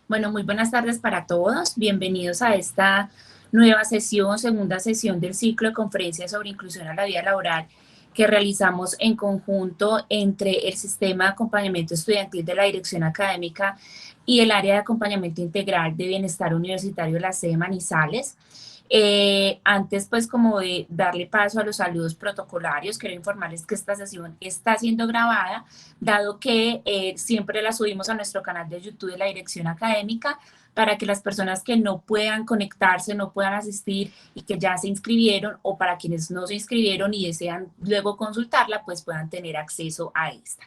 Bueno, muy buenas tardes para todos. Bienvenidos a esta nueva sesión, segunda sesión del ciclo de conferencias sobre inclusión a la vida laboral que realizamos en conjunto entre el Sistema de Acompañamiento Estudiantil de la Dirección Académica y el Área de Acompañamiento Integral de Bienestar Universitario, la sede Manizales. Antes, pues, como de darle paso a los saludos protocolarios, quiero informarles que esta sesión está siendo grabada, dado que siempre la subimos a nuestro canal de YouTube de la Dirección Académica, para que las personas que no puedan conectarse, no puedan asistir y que ya se inscribieron, o para quienes no se inscribieron y desean luego consultarla, pues puedan tener acceso a esta.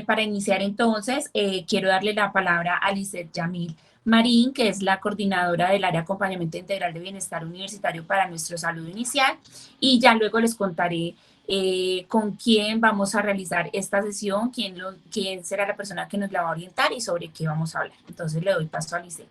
Para iniciar entonces, quiero darle la palabra a Lisset Yamil Marín, que es la coordinadora del área de acompañamiento integral de bienestar universitario para nuestro saludo inicial, y ya luego les contaré con quién vamos a realizar esta sesión, quién será la persona que nos la va a orientar y sobre qué vamos a hablar. Entonces le doy paso a Lisset.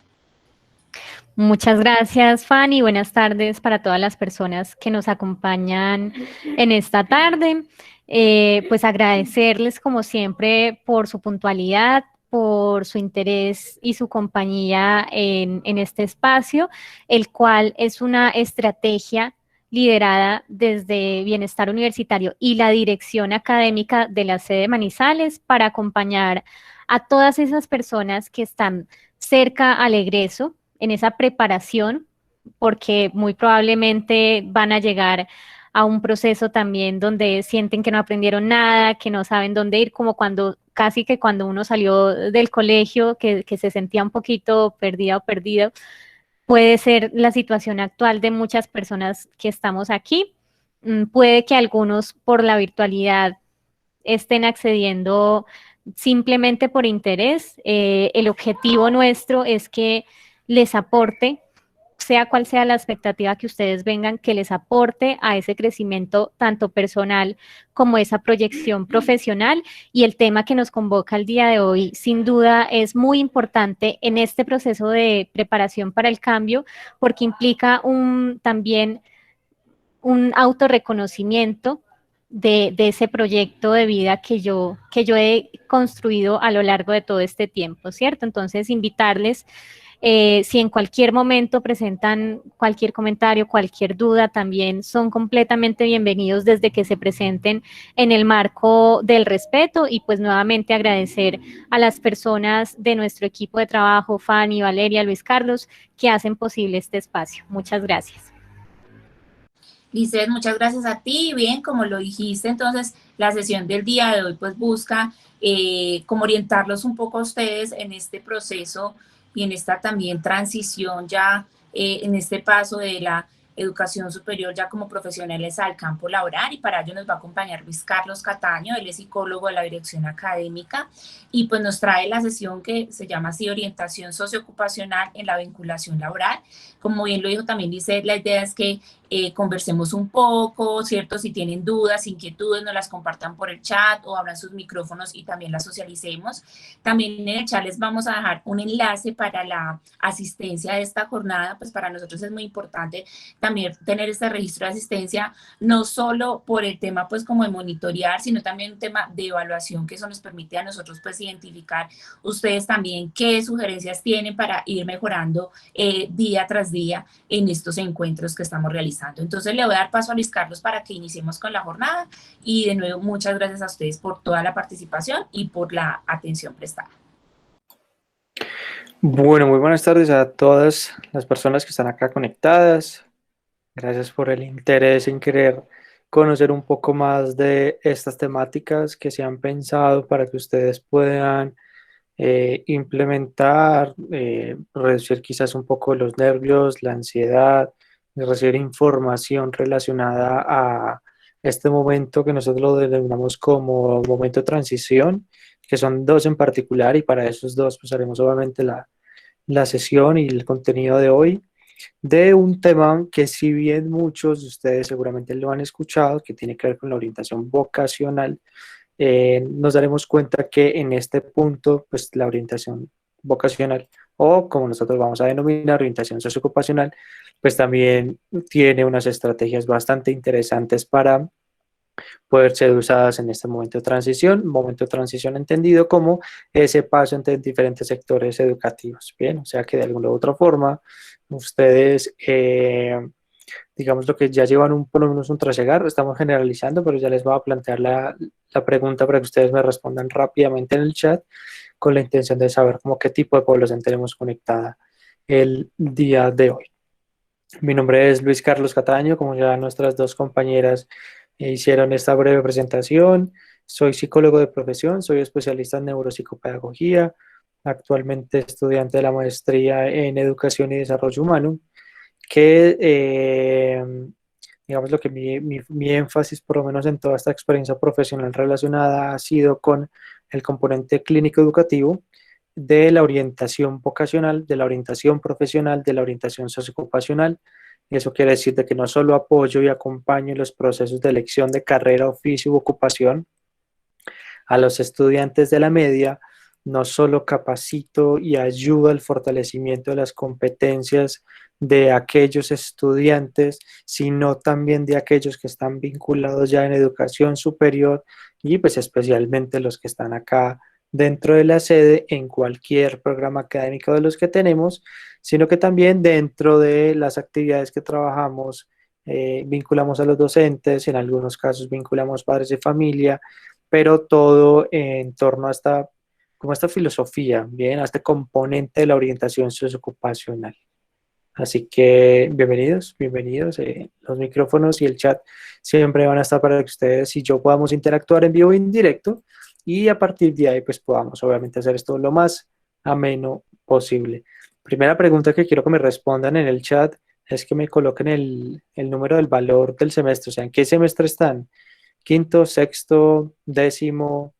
Muchas gracias, Fanny. Buenas tardes para todas las personas que nos acompañan en esta tarde. Pues agradecerles, como siempre, por su puntualidad, por su interés y su compañía en este espacio, el cual es una estrategia liderada desde Bienestar Universitario y la dirección académica de la sede Manizales para acompañar a todas esas personas que están cerca al egreso, en esa preparación, porque muy probablemente van a llegar a un proceso también donde sienten que no aprendieron nada, que no saben dónde ir, como cuando casi que cuando uno salió del colegio, que se sentía un poquito perdida o perdido. Puede ser la situación actual de muchas personas que estamos aquí. Puede que algunos por la virtualidad estén accediendo simplemente por interés. El objetivo nuestro es que les aporte, sea cual sea la expectativa que ustedes vengan, que les aporte a ese crecimiento tanto personal como esa proyección profesional. Y el tema que nos convoca el día de hoy, sin duda, es muy importante en este proceso de preparación para el cambio, porque implica también un autorreconocimiento de ese proyecto de vida que yo he construido a lo largo de todo este tiempo, ¿cierto? Entonces, invitarles, si en cualquier momento presentan cualquier comentario, cualquier duda, también son completamente bienvenidos desde que se presenten en el marco del respeto. Y pues nuevamente agradecer a las personas de nuestro equipo de trabajo, Fanny, Valeria, Luis Carlos, que hacen posible este espacio. Muchas gracias. Lisset, muchas gracias a ti. Bien, como lo dijiste, entonces la sesión del día de hoy pues busca como orientarlos un poco a ustedes en este proceso y en esta también transición ya en este paso de la educación superior ya como profesionales al campo laboral, y para ello nos va a acompañar Luis Carlos Cataño. Él es psicólogo de la dirección académica y pues nos trae la sesión que se llama así: orientación socioocupacional en la vinculación laboral. Como bien lo dijo también Lisset, la idea es que conversemos un poco, ¿cierto? Si tienen dudas, inquietudes, nos las compartan por el chat o abran sus micrófonos y también las socialicemos. También en el chat les vamos a dejar un enlace para la asistencia de esta jornada. Pues para nosotros es muy importante también tener este registro de asistencia, no solo por el tema pues como de monitorear, sino también un tema de evaluación, que eso nos permite a nosotros pues identificar ustedes también qué sugerencias tienen para ir mejorando día tras día en estos encuentros que estamos realizando. Entonces le voy a dar paso a Luis Carlos para que iniciemos con la jornada, y de nuevo muchas gracias a ustedes por toda la participación y por la atención prestada. Bueno, muy buenas tardes a todas las personas que están acá conectadas. Gracias por el interés en querer conocer un poco más de estas temáticas que se han pensado para que ustedes puedan implementar, reducir quizás un poco los nervios, la ansiedad, y recibir información relacionada a este momento que nosotros lo denominamos como momento de transición, que son dos en particular, y para esos dos pues haremos obviamente la sesión y el contenido de hoy de un tema que, si bien muchos de ustedes seguramente lo han escuchado, que tiene que ver con la orientación vocacional. Nos daremos cuenta que en este punto, pues la orientación vocacional, o como nosotros vamos a denominar orientación socioocupacional, pues también tiene unas estrategias bastante interesantes para poder ser usadas en este momento de transición entendido como ese paso entre diferentes sectores educativos, ¿bien? O sea que de alguna u otra forma ustedes, digamos lo que ya llevan por lo menos un trasegar, estamos generalizando, pero ya les voy a plantear la pregunta para que ustedes me respondan rápidamente en el chat con la intención de saber cómo qué tipo de población tenemos conectada el día de hoy. Mi nombre es Luis Carlos Cataño, como ya nuestras dos compañeras hicieron esta breve presentación. Soy psicólogo de profesión, soy especialista en neuropsicopedagogía, actualmente estudiante de la maestría en educación y desarrollo humano, que digamos lo que mi énfasis, por lo menos en toda esta experiencia profesional relacionada, ha sido con el componente clínico educativo de la orientación vocacional, de la orientación profesional, de la orientación socioocupacional. Eso quiere decir de que no solo apoyo y acompaño los procesos de elección de carrera, oficio u ocupación a los estudiantes de la media, no solo capacito y ayudo al fortalecimiento de las competencias de aquellos estudiantes, sino también de aquellos que están vinculados ya en educación superior y pues especialmente los que están acá dentro de la sede en cualquier programa académico de los que tenemos, sino que también dentro de las actividades que trabajamos, vinculamos a los docentes, en algunos casos vinculamos padres de familia, pero todo en torno a esta filosofía, bien, a este componente de la orientación sociocupacional. Así que bienvenidos, bienvenidos. Los micrófonos y el chat siempre van a estar para que ustedes y yo podamos interactuar en vivo e en directo y a partir de ahí pues podamos obviamente hacer esto lo más ameno posible. Primera pregunta que quiero que me respondan en el chat es que me coloquen el número del valor del semestre, o sea, ¿en qué semestre están? Quinto, sexto, décimo.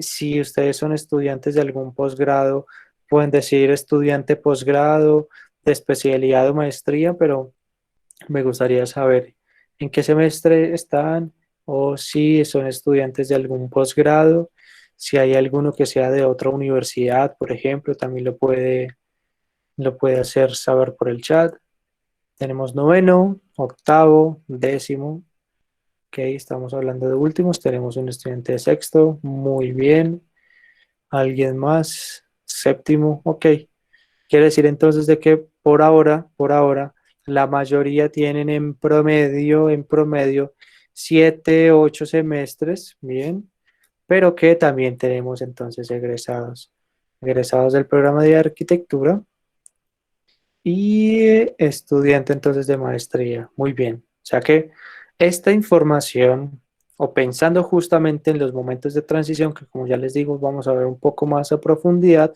Si ustedes son estudiantes de algún posgrado, pueden decir estudiante posgrado, de especialidad o maestría, pero me gustaría saber en qué semestre están o si son estudiantes de algún posgrado. Si hay alguno que sea de otra universidad, por ejemplo, también lo puede hacer saber por el chat. Tenemos noveno, octavo, décimo. Ok, estamos hablando de últimos. Tenemos un estudiante de sexto. Muy bien. ¿Alguien más? Séptimo. Ok. Quiere decir entonces de que por ahora, la mayoría tienen en promedio, 7, 8 semestres. Bien. Pero que también tenemos entonces egresados del programa de arquitectura y estudiante entonces de maestría. Muy bien. O sea que esta información, o pensando justamente en los momentos de transición, que como ya les digo, vamos a ver un poco más a profundidad,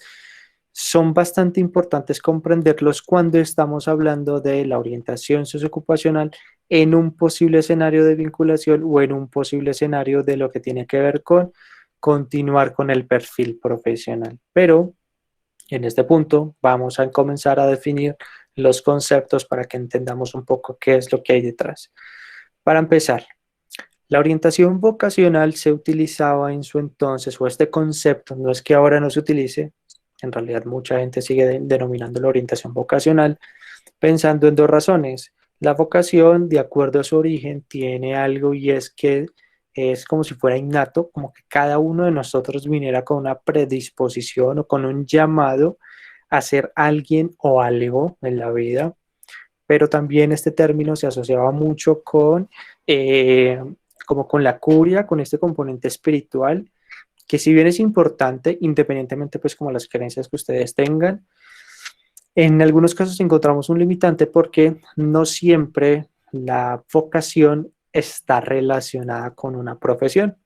son bastante importantes comprenderlos cuando estamos hablando de la orientación socioocupacional en un posible escenario de vinculación o en un posible escenario de lo que tiene que ver con continuar con el perfil profesional. Pero en este punto vamos a comenzar a definir los conceptos para que entendamos un poco qué es lo que hay detrás. Para empezar, la orientación vocacional se utilizaba en su entonces, o este concepto, no es que ahora no se utilice, en realidad mucha gente sigue denominando la orientación vocacional, pensando en dos razones. La vocación, de acuerdo a su origen, tiene algo y es que es como si fuera innato, como que cada uno de nosotros viniera con una predisposición o con un llamado a ser alguien o algo en la vida, pero también este término se asociaba mucho con, como con la curia, con este componente espiritual, que si bien es importante, independientemente pues como las creencias que ustedes tengan, en algunos casos encontramos un limitante porque no siempre la vocación está relacionada con una profesión.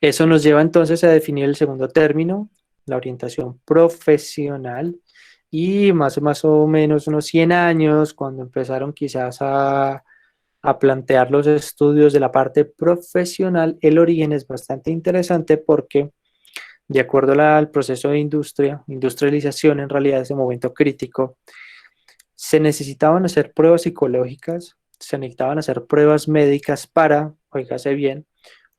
Eso nos lleva entonces a definir el segundo término, la orientación profesional, y más o menos unos 100 años, cuando empezaron quizás a plantear los estudios de la parte profesional, el origen es bastante interesante porque de acuerdo al proceso de industrialización, en realidad ese momento crítico, se necesitaban hacer pruebas psicológicas, se necesitaban hacer pruebas médicas para, oígase bien,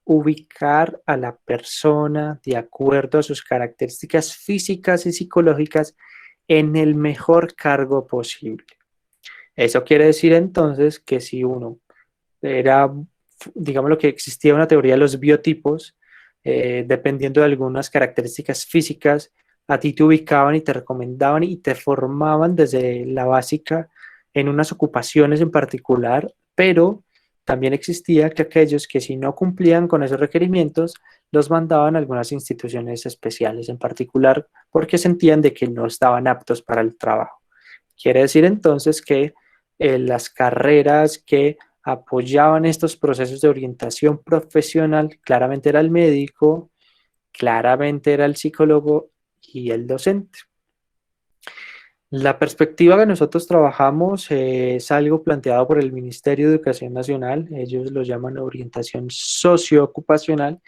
ubicar a la persona de acuerdo a sus características físicas y psicológicas en el mejor cargo posible. Eso quiere decir entonces que si uno era digamos lo que existía una teoría de los biotipos, dependiendo de algunas características físicas, a ti te ubicaban y te recomendaban y te formaban desde la básica en unas ocupaciones en particular, pero también existía que aquellos que si no cumplían con esos requerimientos, los mandaban a algunas instituciones especiales en particular porque sentían de que no estaban aptos para el trabajo. Quiere decir entonces que las carreras que apoyaban estos procesos de orientación profesional claramente era el médico, claramente era el psicólogo y el docente. La perspectiva que nosotros trabajamos es algo planteado por el Ministerio de Educación Nacional, ellos lo llaman orientación socioocupacional,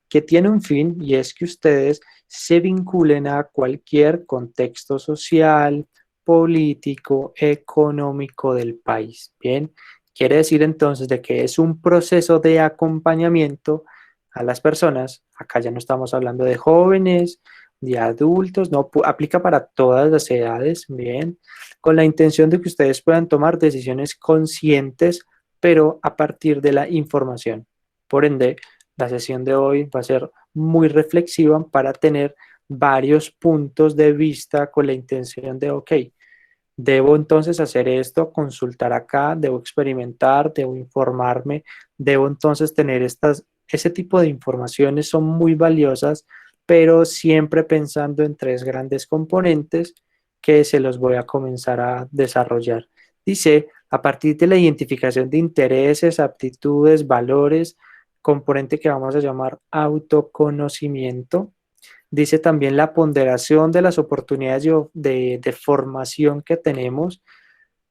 que tiene un fin y es que ustedes se vinculen a cualquier contexto social, político, económico del país. Bien, quiere decir entonces de que es un proceso de acompañamiento a las personas. Acá ya no estamos hablando de jóvenes, de adultos, no aplica para todas las edades, bien, con la intención de que ustedes puedan tomar decisiones conscientes, pero a partir de la información. Por ende, la sesión de hoy va a ser muy reflexiva para tener varios puntos de vista con la intención de, ok, debo entonces hacer esto, consultar acá, debo experimentar, debo informarme, debo entonces tener ese tipo de informaciones son muy valiosas, pero siempre pensando en tres grandes componentes que se los voy a comenzar a desarrollar. Dice, a partir de la identificación de intereses, aptitudes, valores, componente que vamos a llamar autoconocimiento. Dice también la ponderación de las oportunidades de formación que tenemos.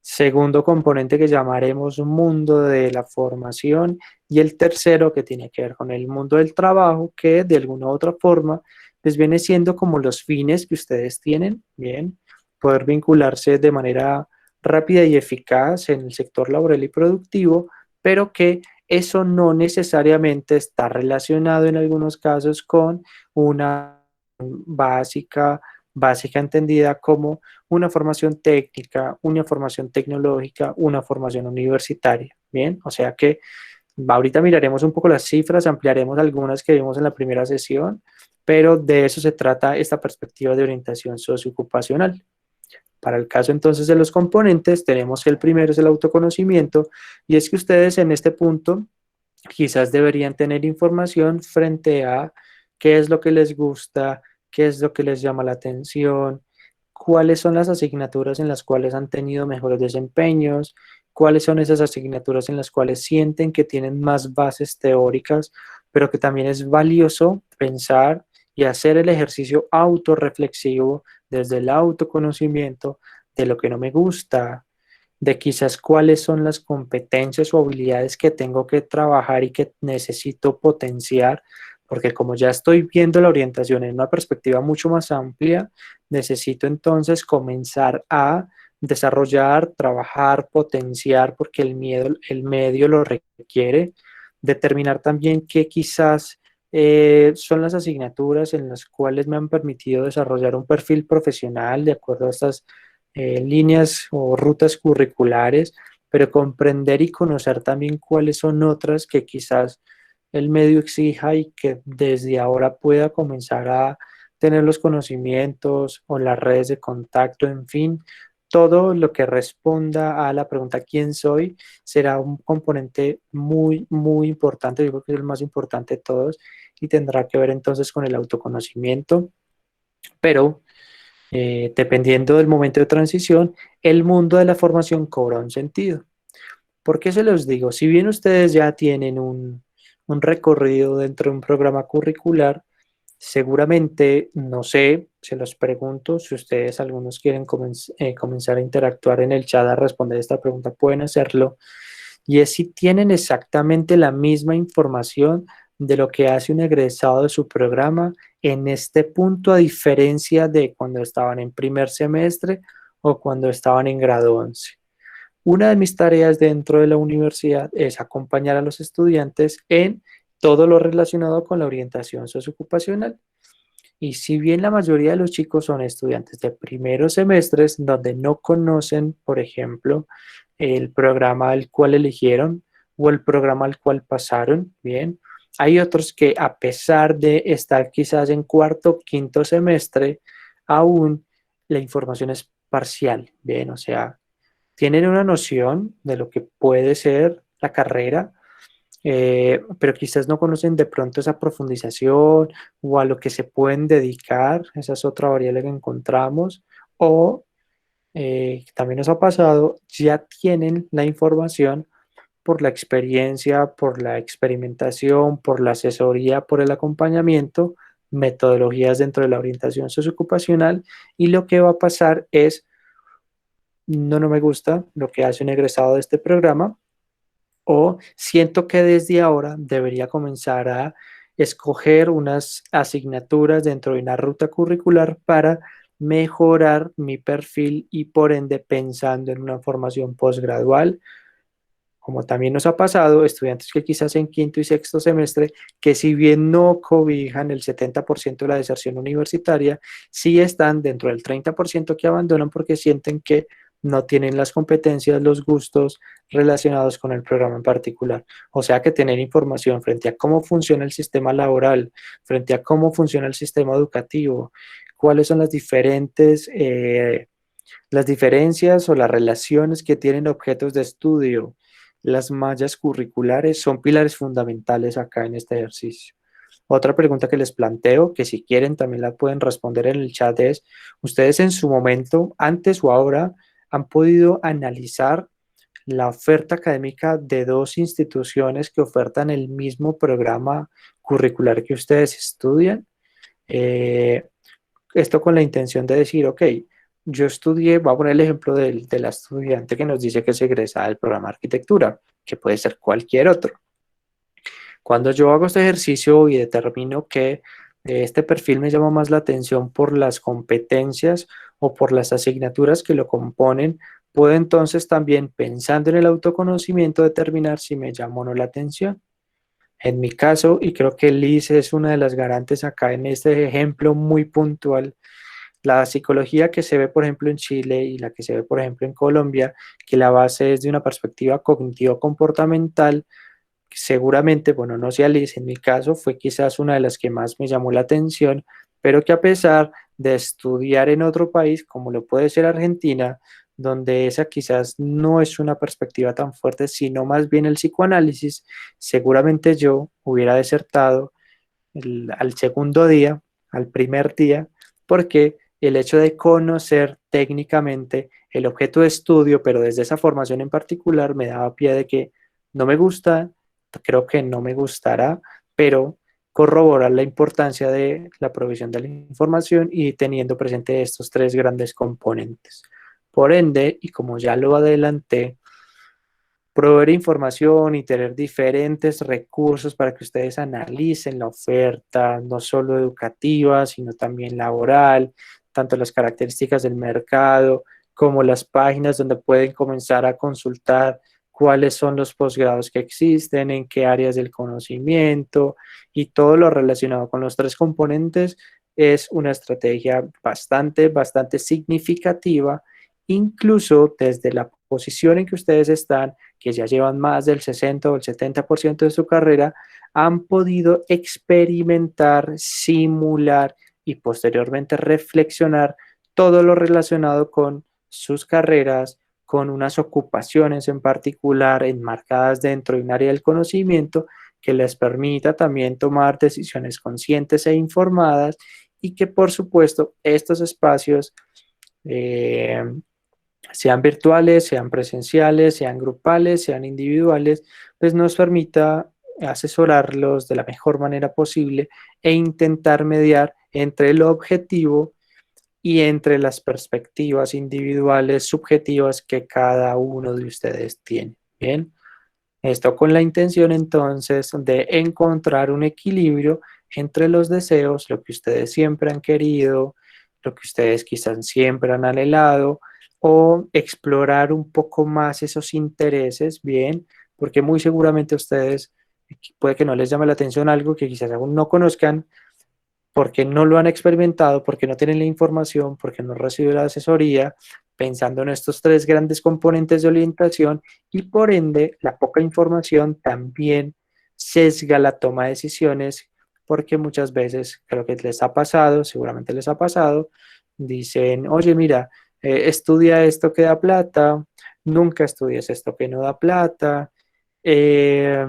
Segundo componente que llamaremos mundo de la formación. Y el tercero que tiene que ver con el mundo del trabajo, que de alguna u otra forma les viene siendo como los fines que ustedes tienen. Bien, poder vincularse de manera rápida y eficaz en el sector laboral y productivo, pero que eso no necesariamente está relacionado en algunos casos con una básica entendida como una formación técnica, una formación tecnológica, una formación universitaria. Bien, o sea que ahorita miraremos un poco las cifras, ampliaremos algunas que vimos en la primera sesión, pero de eso se trata esta perspectiva de orientación socioocupacional. Para el caso entonces de los componentes, tenemos que el primero es el autoconocimiento, y es que ustedes en este punto quizás deberían tener información frente a qué es lo que les gusta, qué es lo que les llama la atención, cuáles son las asignaturas en las cuales han tenido mejores desempeños, cuáles son esas asignaturas en las cuales sienten que tienen más bases teóricas, pero que también es valioso pensar y hacer el ejercicio autorreflexivo desde el autoconocimiento de lo que no me gusta, de quizás cuáles son las competencias o habilidades que tengo que trabajar y que necesito potenciar, porque como ya estoy viendo la orientación en una perspectiva mucho más amplia, necesito entonces comenzar a desarrollar, trabajar, potenciar, porque el medio lo requiere, determinar también qué quizás son las asignaturas en las cuales me han permitido desarrollar un perfil profesional de acuerdo a estas líneas o rutas curriculares, pero comprender y conocer también cuáles son otras que quizás el medio exija y que desde ahora pueda comenzar a tener los conocimientos o las redes de contacto, en fin, todo lo que responda a la pregunta ¿quién soy? Será un componente muy, muy importante, yo creo que es el más importante de todos y tendrá que ver entonces con el autoconocimiento, pero dependiendo del momento de transición, el mundo de la formación cobra un sentido. ¿Por qué se los digo? Si bien ustedes ya tienen un recorrido dentro de un programa curricular, seguramente, no sé, se los pregunto, si ustedes algunos quieren comenzar a interactuar en el chat a responder esta pregunta, pueden hacerlo, y es si tienen exactamente la misma información de lo que hace un egresado de su programa en este punto, a diferencia de cuando estaban en primer semestre o cuando estaban en grado 11. Una de mis tareas dentro de la universidad es acompañar a los estudiantes en todo lo relacionado con la orientación socioocupacional. Y si bien la mayoría de los chicos son estudiantes de primeros semestres donde no conocen, por ejemplo, el programa al cual eligieron, o el programa al cual pasaron, bien. Hay otros que a pesar de estar quizás en cuarto, quinto semestre, aún la información es parcial, bien, o sea, tienen una noción de lo que puede ser la carrera, pero quizás no conocen de pronto esa profundización o a lo que se pueden dedicar, esa es otra variable que encontramos, o también nos ha pasado, ya tienen la información por la experiencia, por la experimentación, por la asesoría, por el acompañamiento, metodologías dentro de la orientación socioocupacional, y lo que va a pasar es, no me gusta lo que hace un egresado de este programa, o siento que desde ahora debería comenzar a escoger unas asignaturas dentro de una ruta curricular para mejorar mi perfil y por ende pensando en una formación posgradual, como también nos ha pasado, estudiantes que quizás en quinto y sexto semestre, que si bien no cobijan el 70% de la deserción universitaria, sí están dentro del 30% que abandonan porque sienten que no tienen las competencias, los gustos relacionados con el programa en particular. O sea que tener información frente a cómo funciona el sistema laboral, frente a cómo funciona el sistema educativo, cuáles son las diferencias o las relaciones que tienen objetos de estudio, las mallas curriculares son pilares fundamentales acá en este ejercicio. Otra pregunta que les planteo, que si quieren también la pueden responder en el chat es, ¿ustedes en su momento, antes o ahora, han podido analizar la oferta académica de dos instituciones que ofertan el mismo programa curricular que ustedes estudian? Esto con la intención de decir, ok, yo estudié, voy a poner el ejemplo de la estudiante que nos dice que se egresa del programa de arquitectura, que puede ser cualquier otro. Cuando yo hago este ejercicio y determino que este perfil me llama más la atención por las competencias o por las asignaturas que lo componen, puedo entonces también, pensando en el autoconocimiento, determinar si me llama o no la atención. En mi caso, y creo que Liz es una de las garantes acá en este ejemplo muy puntual, la psicología que se ve, por ejemplo, en Chile y la que se ve, por ejemplo, en Colombia, que la base es de una perspectiva cognitivo-comportamental, seguramente, bueno, no sé Alice, en mi caso fue quizás una de las que más me llamó la atención, pero que a pesar de estudiar en otro país, como lo puede ser Argentina, donde esa quizás no es una perspectiva tan fuerte, sino más bien el psicoanálisis, seguramente yo hubiera desertado al segundo día, al primer día, porque el hecho de conocer técnicamente el objeto de estudio, pero desde esa formación en particular, me daba pie de que no me gusta, creo que no me gustará, pero corroborar la importancia de la provisión de la información y teniendo presente estos tres grandes componentes. Por ende, y como ya lo adelanté, proveer información y tener diferentes recursos para que ustedes analicen la oferta, no solo educativa, sino también laboral, tanto las características del mercado como las páginas donde pueden comenzar a consultar cuáles son los posgrados que existen, en qué áreas del conocimiento y todo lo relacionado con los tres componentes es una estrategia bastante significativa, incluso desde la posición en que ustedes están, que ya llevan más del 60 o el 70% de su carrera, han podido experimentar, simular y posteriormente reflexionar todo lo relacionado con sus carreras, con unas ocupaciones en particular enmarcadas dentro de un área del conocimiento que les permita también tomar decisiones conscientes e informadas y que por supuesto estos espacios sean virtuales, sean presenciales, sean grupales, sean individuales, pues nos permita asesorarlos de la mejor manera posible e intentar mediar entre el objetivo y entre las perspectivas individuales, subjetivas que cada uno de ustedes tiene. Bien, esto con la intención entonces de encontrar un equilibrio entre los deseos, lo que ustedes siempre han querido, lo que ustedes quizás siempre han anhelado, o explorar un poco más esos intereses, bien, porque muy seguramente a ustedes puede que no les llame la atención algo que quizás aún no conozcan, porque no lo han experimentado, porque no tienen la información, porque no reciben la asesoría, pensando en estos tres grandes componentes de orientación y por ende la poca información también sesga la toma de decisiones porque muchas veces, creo que les ha pasado, seguramente les ha pasado, dicen, oye, mira, estudia esto que da plata, nunca estudies esto que no da plata, eh,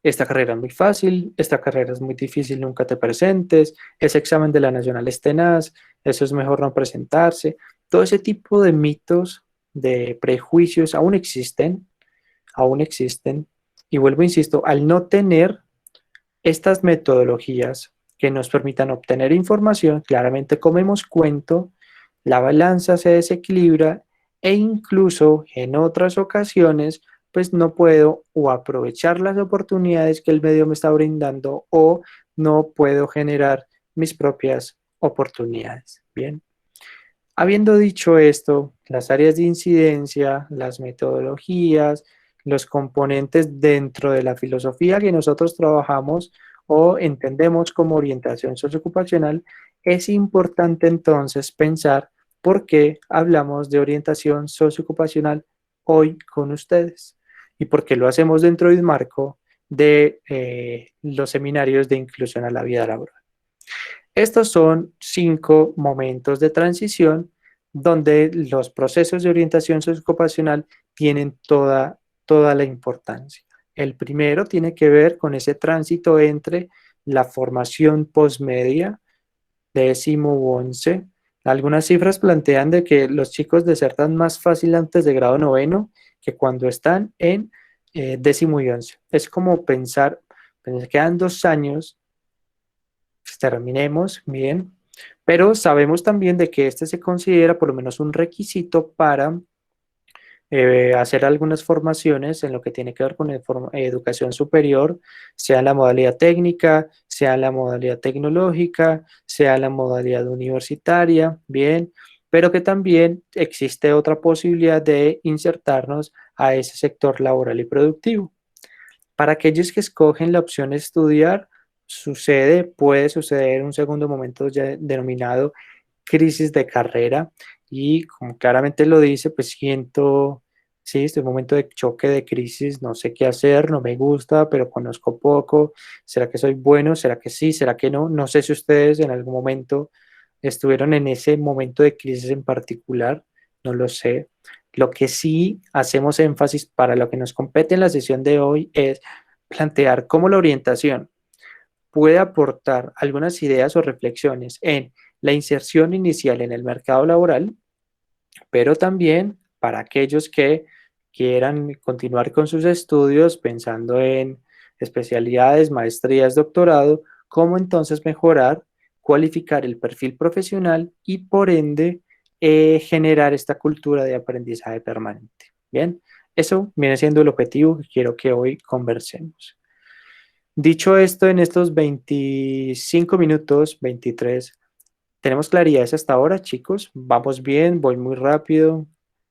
esta carrera es muy fácil, esta carrera es muy difícil, nunca te presentes, ese examen de la nacional es tenaz, eso es mejor no presentarse. Todo ese tipo de mitos, de prejuicios aún existen, y vuelvo, insisto, al no tener estas metodologías que nos permitan obtener información, claramente comemos cuento, la balanza se desequilibra e incluso en otras ocasiones pues no puedo o aprovechar las oportunidades que el medio me está brindando o no puedo generar mis propias oportunidades. Bien. Habiendo dicho esto, las áreas de incidencia, las metodologías, los componentes dentro de la filosofía que nosotros trabajamos o entendemos como orientación socioocupacional, es importante entonces pensar por qué hablamos de orientación socioocupacional hoy con ustedes y por qué lo hacemos dentro del marco de los seminarios de inclusión a la vida laboral. Estos son 5 momentos de transición donde los procesos de orientación socioocupacional tienen toda la importancia. El primero tiene que ver con ese tránsito entre la formación postmedia, 10º u 11º. Algunas cifras plantean de que los chicos desertan más fácil antes de grado 9º que cuando están en 10º y 11º. Es como pensar, quedan 2 años, pues terminemos bien, pero sabemos también de que este se considera por lo menos un requisito para hacer algunas formaciones en lo que tiene que ver con educación superior, sea en la modalidad técnica, sea en la modalidad tecnológica, sea en la modalidad universitaria, bien, pero que también existe otra posibilidad de insertarnos a ese sector laboral y productivo. Para aquellos que escogen la opción de estudiar, puede suceder un segundo momento ya denominado crisis de carrera y como claramente lo dice, pues siento, sí, este momento de choque, de crisis, no sé qué hacer, no me gusta, pero conozco poco, ¿será que soy bueno? ¿Será que sí? ¿Será que no? No sé si ustedes en algún momento estuvieron en ese momento de crisis en particular, no lo sé. Lo que sí hacemos énfasis para lo que nos compete en la sesión de hoy es plantear cómo la orientación puede aportar algunas ideas o reflexiones en la inserción inicial en el mercado laboral, pero también para aquellos que quieran continuar con sus estudios pensando en especialidades, maestrías, doctorado, cómo entonces mejorar, cualificar el perfil profesional y por ende generar esta cultura de aprendizaje permanente. Bien, eso viene siendo el objetivo que quiero que hoy conversemos. Dicho esto, en estos 25 minutos, 23, ¿tenemos claridades hasta ahora, chicos? ¿Vamos bien? ¿Voy muy rápido?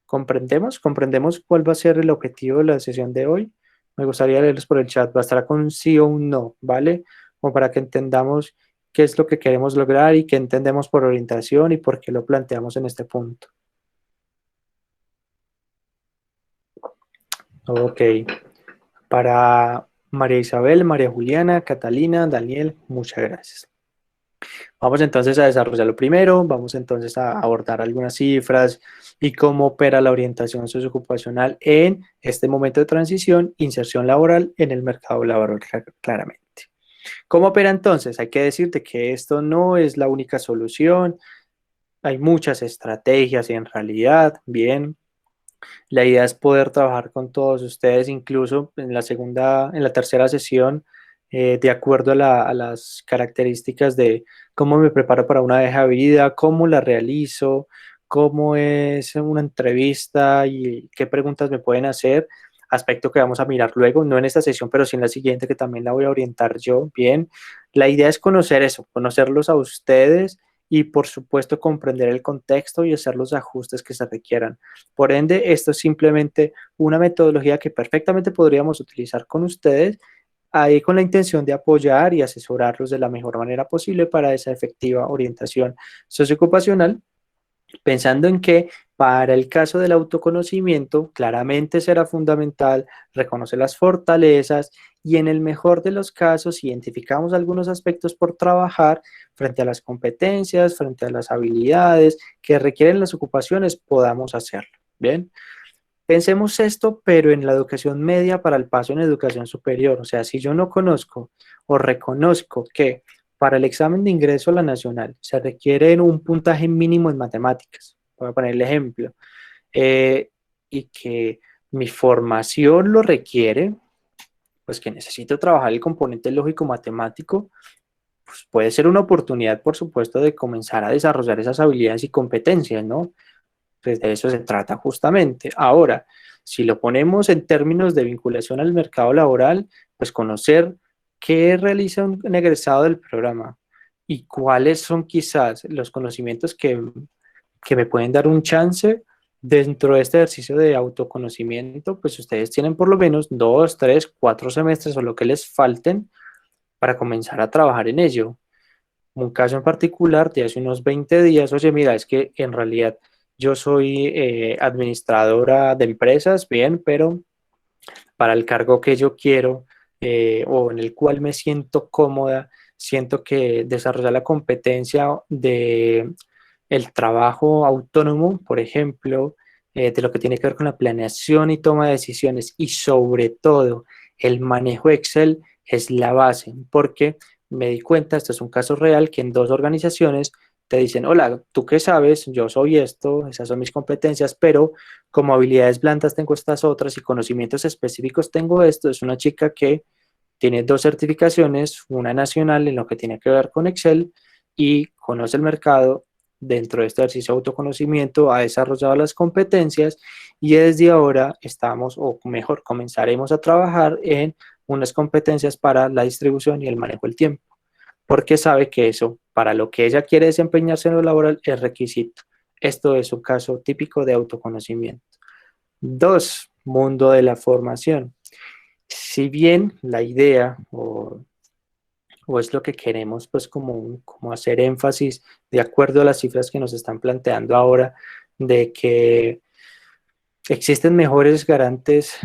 ¿Comprendemos? ¿Comprendemos cuál va a ser el objetivo de la sesión de hoy? Me gustaría leerlos por el chat. Bastará con un sí o un no, ¿vale? Como para que entendamos qué es lo que queremos lograr y qué entendemos por orientación y por qué lo planteamos en este punto. Ok. Para María Isabel, María Juliana, Catalina, Daniel, muchas gracias. Vamos entonces a desarrollarlo primero, vamos entonces a abordar algunas cifras y cómo opera la orientación socioocupacional en este momento de transición, inserción laboral en el mercado laboral claramente. ¿Cómo opera entonces? Hay que decirte que esto no es la única solución, hay muchas estrategias y en realidad, bien, la idea es poder trabajar con todos ustedes, incluso en la tercera sesión, de acuerdo a las características de cómo me preparo para una hoja de vida, cómo la realizo, cómo es una entrevista y qué preguntas me pueden hacer, aspecto que vamos a mirar luego, no en esta sesión, pero sí en la siguiente, que también la voy a orientar yo. Bien, la idea es conocer eso, conocerlos a ustedes y por supuesto comprender el contexto y hacer los ajustes que se requieran. Por ende, esto es simplemente una metodología que perfectamente podríamos utilizar con ustedes, ahí con la intención de apoyar y asesorarlos de la mejor manera posible para esa efectiva orientación socioocupacional, pensando en que Para el caso del autoconocimiento, claramente será fundamental reconocer las fortalezas y en el mejor de los casos, si identificamos algunos aspectos por trabajar frente a las competencias, frente a las habilidades que requieren las ocupaciones, podamos hacerlo. Bien, pensemos esto, pero en la educación media para el paso en educación superior. O sea, si yo no conozco o reconozco que para el examen de ingreso a la nacional se requiere un puntaje mínimo en matemáticas, voy a poner el ejemplo, eh, y que mi formación lo requiere, pues que necesito trabajar el componente lógico-matemático, pues puede ser una oportunidad, por supuesto, de comenzar a desarrollar esas habilidades y competencias, ¿no? Pues de eso se trata justamente. Ahora, si lo ponemos en términos de vinculación al mercado laboral, pues conocer qué realiza un egresado del programa y cuáles son quizás los conocimientos que me pueden dar un chance dentro de este ejercicio de autoconocimiento, pues ustedes tienen por lo menos 2, 3, 4 semestres o lo que les falten para comenzar a trabajar en ello. Un caso en particular de hace unos 20 días, oye, mira, es que en realidad yo soy administradora de empresas, bien, pero para el cargo que yo quiero o en el cual me siento cómoda, siento que desarrollar la competencia de el trabajo autónomo, por ejemplo, de lo que tiene que ver con la planeación y toma de decisiones y sobre todo el manejo Excel es la base, porque me di cuenta, esto es un caso real, que en dos organizaciones te dicen, hola, ¿tú qué sabes? Yo soy esto, esas son mis competencias, pero como habilidades blandas tengo estas otras y conocimientos específicos tengo esto. Es una chica que tiene 2 certificaciones, una nacional en lo que tiene que ver con Excel y conoce el mercado dentro de este ejercicio de autoconocimiento, ha desarrollado las competencias y desde ahora estamos, o mejor, comenzaremos a trabajar en unas competencias para la distribución y el manejo del tiempo, porque sabe que eso, para lo que ella quiere desempeñarse en lo laboral, es requisito. Esto es un caso típico de autoconocimiento. 2, mundo de la formación. Si bien la idea o es lo que queremos, pues como hacer énfasis de acuerdo a las cifras que nos están planteando ahora, de que existen mejores garantes,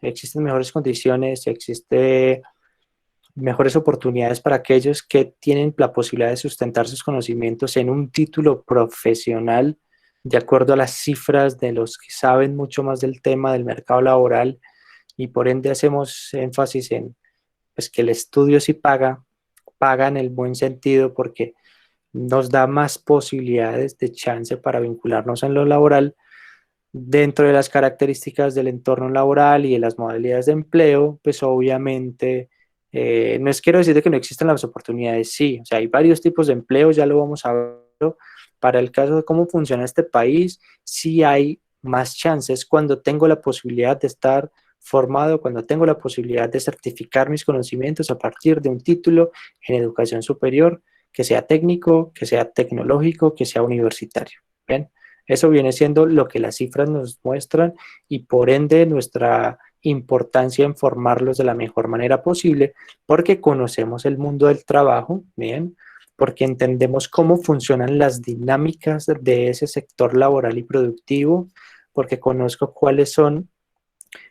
existen mejores condiciones, existe mejores oportunidades para aquellos que tienen la posibilidad de sustentar sus conocimientos en un título profesional, de acuerdo a las cifras de los que saben mucho más del tema del mercado laboral, y por ende hacemos énfasis en pues, que el estudio sí paga en el buen sentido porque nos da más posibilidades de chance para vincularnos en lo laboral dentro de las características del entorno laboral y de las modalidades de empleo. Pues obviamente no es quiero decir de que no existen las oportunidades, sí, o sea, hay varios tipos de empleo, ya lo vamos a ver. Para el caso de cómo funciona este país, sí hay más chances cuando tengo la posibilidad de estar formado, cuando tengo la posibilidad de certificar mis conocimientos a partir de un título en educación superior, que sea técnico, que sea tecnológico, que sea universitario. ¿Bien? Eso viene siendo lo que las cifras nos muestran y por ende nuestra importancia en formarlos de la mejor manera posible, porque conocemos el mundo del trabajo, bien, porque entendemos cómo funcionan las dinámicas de ese sector laboral y productivo, porque conozco cuáles son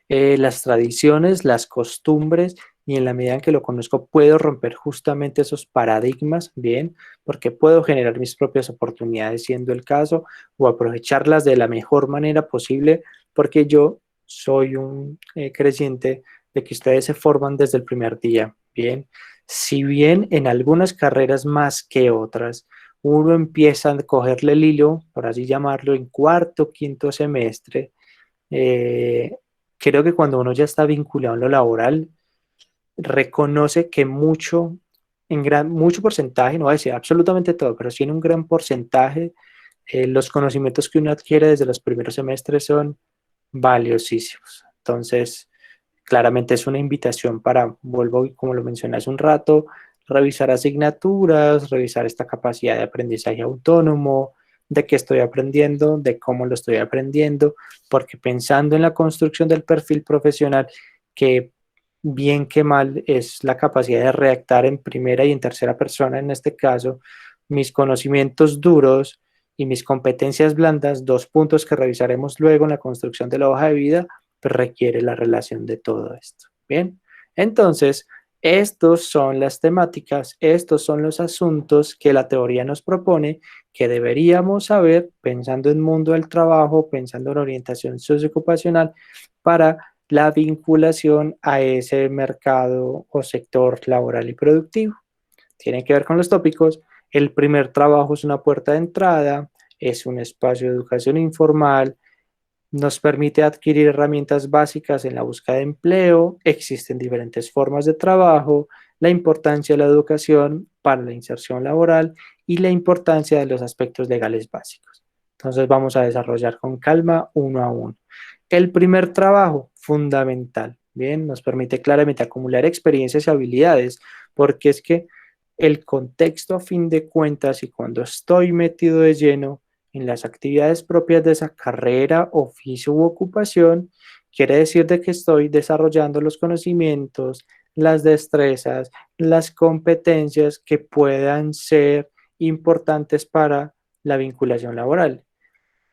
las tradiciones, las costumbres, y en la medida en que lo conozco puedo romper justamente esos paradigmas, bien, porque puedo generar mis propias oportunidades siendo el caso, o aprovecharlas de la mejor manera posible, porque yo soy un creyente de que ustedes se forman desde el primer día, bien. Si bien en algunas carreras más que otras, uno empieza a cogerle el hilo, por así llamarlo, en cuarto, quinto semestre, eh, creo que cuando uno ya está vinculado en lo laboral, reconoce que mucho porcentaje, no voy a decir absolutamente todo, pero sí en un gran porcentaje, los conocimientos que uno adquiere desde los primeros semestres son valiosísimos. Entonces, claramente es una invitación para, vuelvo como lo mencioné hace un rato, revisar asignaturas, revisar esta capacidad de aprendizaje autónomo, de qué estoy aprendiendo, de cómo lo estoy aprendiendo, porque pensando en la construcción del perfil profesional, que bien que mal es la capacidad de redactar en primera y en tercera persona, en este caso, mis conocimientos duros y mis competencias blandas, 2 puntos que revisaremos luego en la construcción de la hoja de vida, pues requiere la relación de todo esto. Bien, entonces, estos son las temáticas, estos son los asuntos que la teoría nos propone que deberíamos saber pensando en mundo del trabajo, pensando en orientación socioocupacional para la vinculación a ese mercado o sector laboral y productivo. Tiene que ver con los tópicos. El primer trabajo es una puerta de entrada, es un espacio de educación informal, nos permite adquirir herramientas básicas en la búsqueda de empleo, existen diferentes formas de trabajo, la importancia de la educación para la inserción laboral y la importancia de los aspectos legales básicos. Entonces vamos a desarrollar con calma uno a uno. El primer trabajo, fundamental, bien, nos permite claramente acumular experiencias y habilidades, porque es que el contexto a fin de cuentas y cuando estoy metido de lleno en las actividades propias de esa carrera, oficio u ocupación, quiere decir de que estoy desarrollando los conocimientos, las destrezas, las competencias que puedan ser importantes para la vinculación laboral.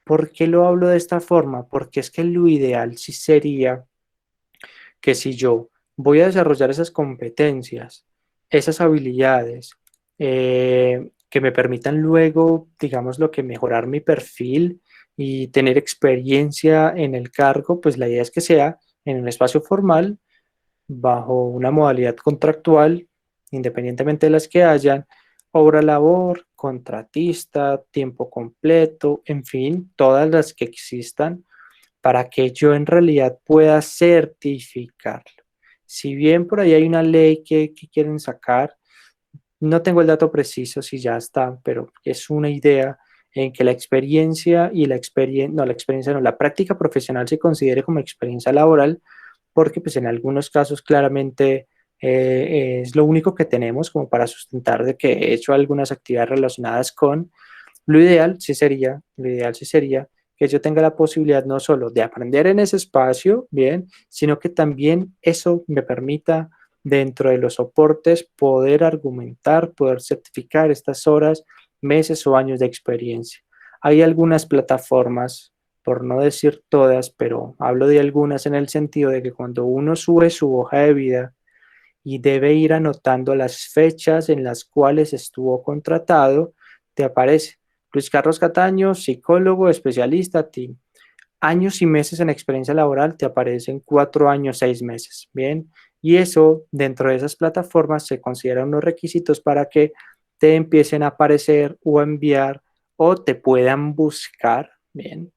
¿Por qué lo hablo de esta forma? Porque es que lo ideal sí sería que si yo voy a desarrollar esas competencias, esas habilidades, que me permitan luego, digamos, lo que mejorar mi perfil y tener experiencia en el cargo, pues la idea es que sea en un espacio formal, bajo una modalidad contractual, independientemente de las que hayan, obra labor, contratista, tiempo completo, en fin, todas las que existan, para que yo en realidad pueda certificarlo. Si bien por ahí hay una ley que quieren sacar, no tengo el dato preciso si ya está, pero es una idea en que la experiencia y la práctica profesional se considere como experiencia laboral, porque pues en algunos casos claramente es lo único que tenemos como para sustentar de que he hecho algunas actividades relacionadas con. Lo ideal sí sería que yo tenga la posibilidad no solo de aprender en ese espacio, bien, sino que también eso me permita dentro de los soportes poder argumentar, poder certificar estas horas, meses o años de experiencia. Hay algunas plataformas, por no decir todas, pero hablo de algunas en el sentido de que cuando uno sube su hoja de vida y debe ir anotando las fechas en las cuales estuvo contratado, te aparece Luis Carlos Cataño, psicólogo, especialista, años y meses en experiencia laboral, te aparecen 4 años, 6 meses, ¿bien? Y eso, dentro de esas plataformas, se consideran unos requisitos para que te empiecen a aparecer o a enviar o te puedan buscar, ¿bien?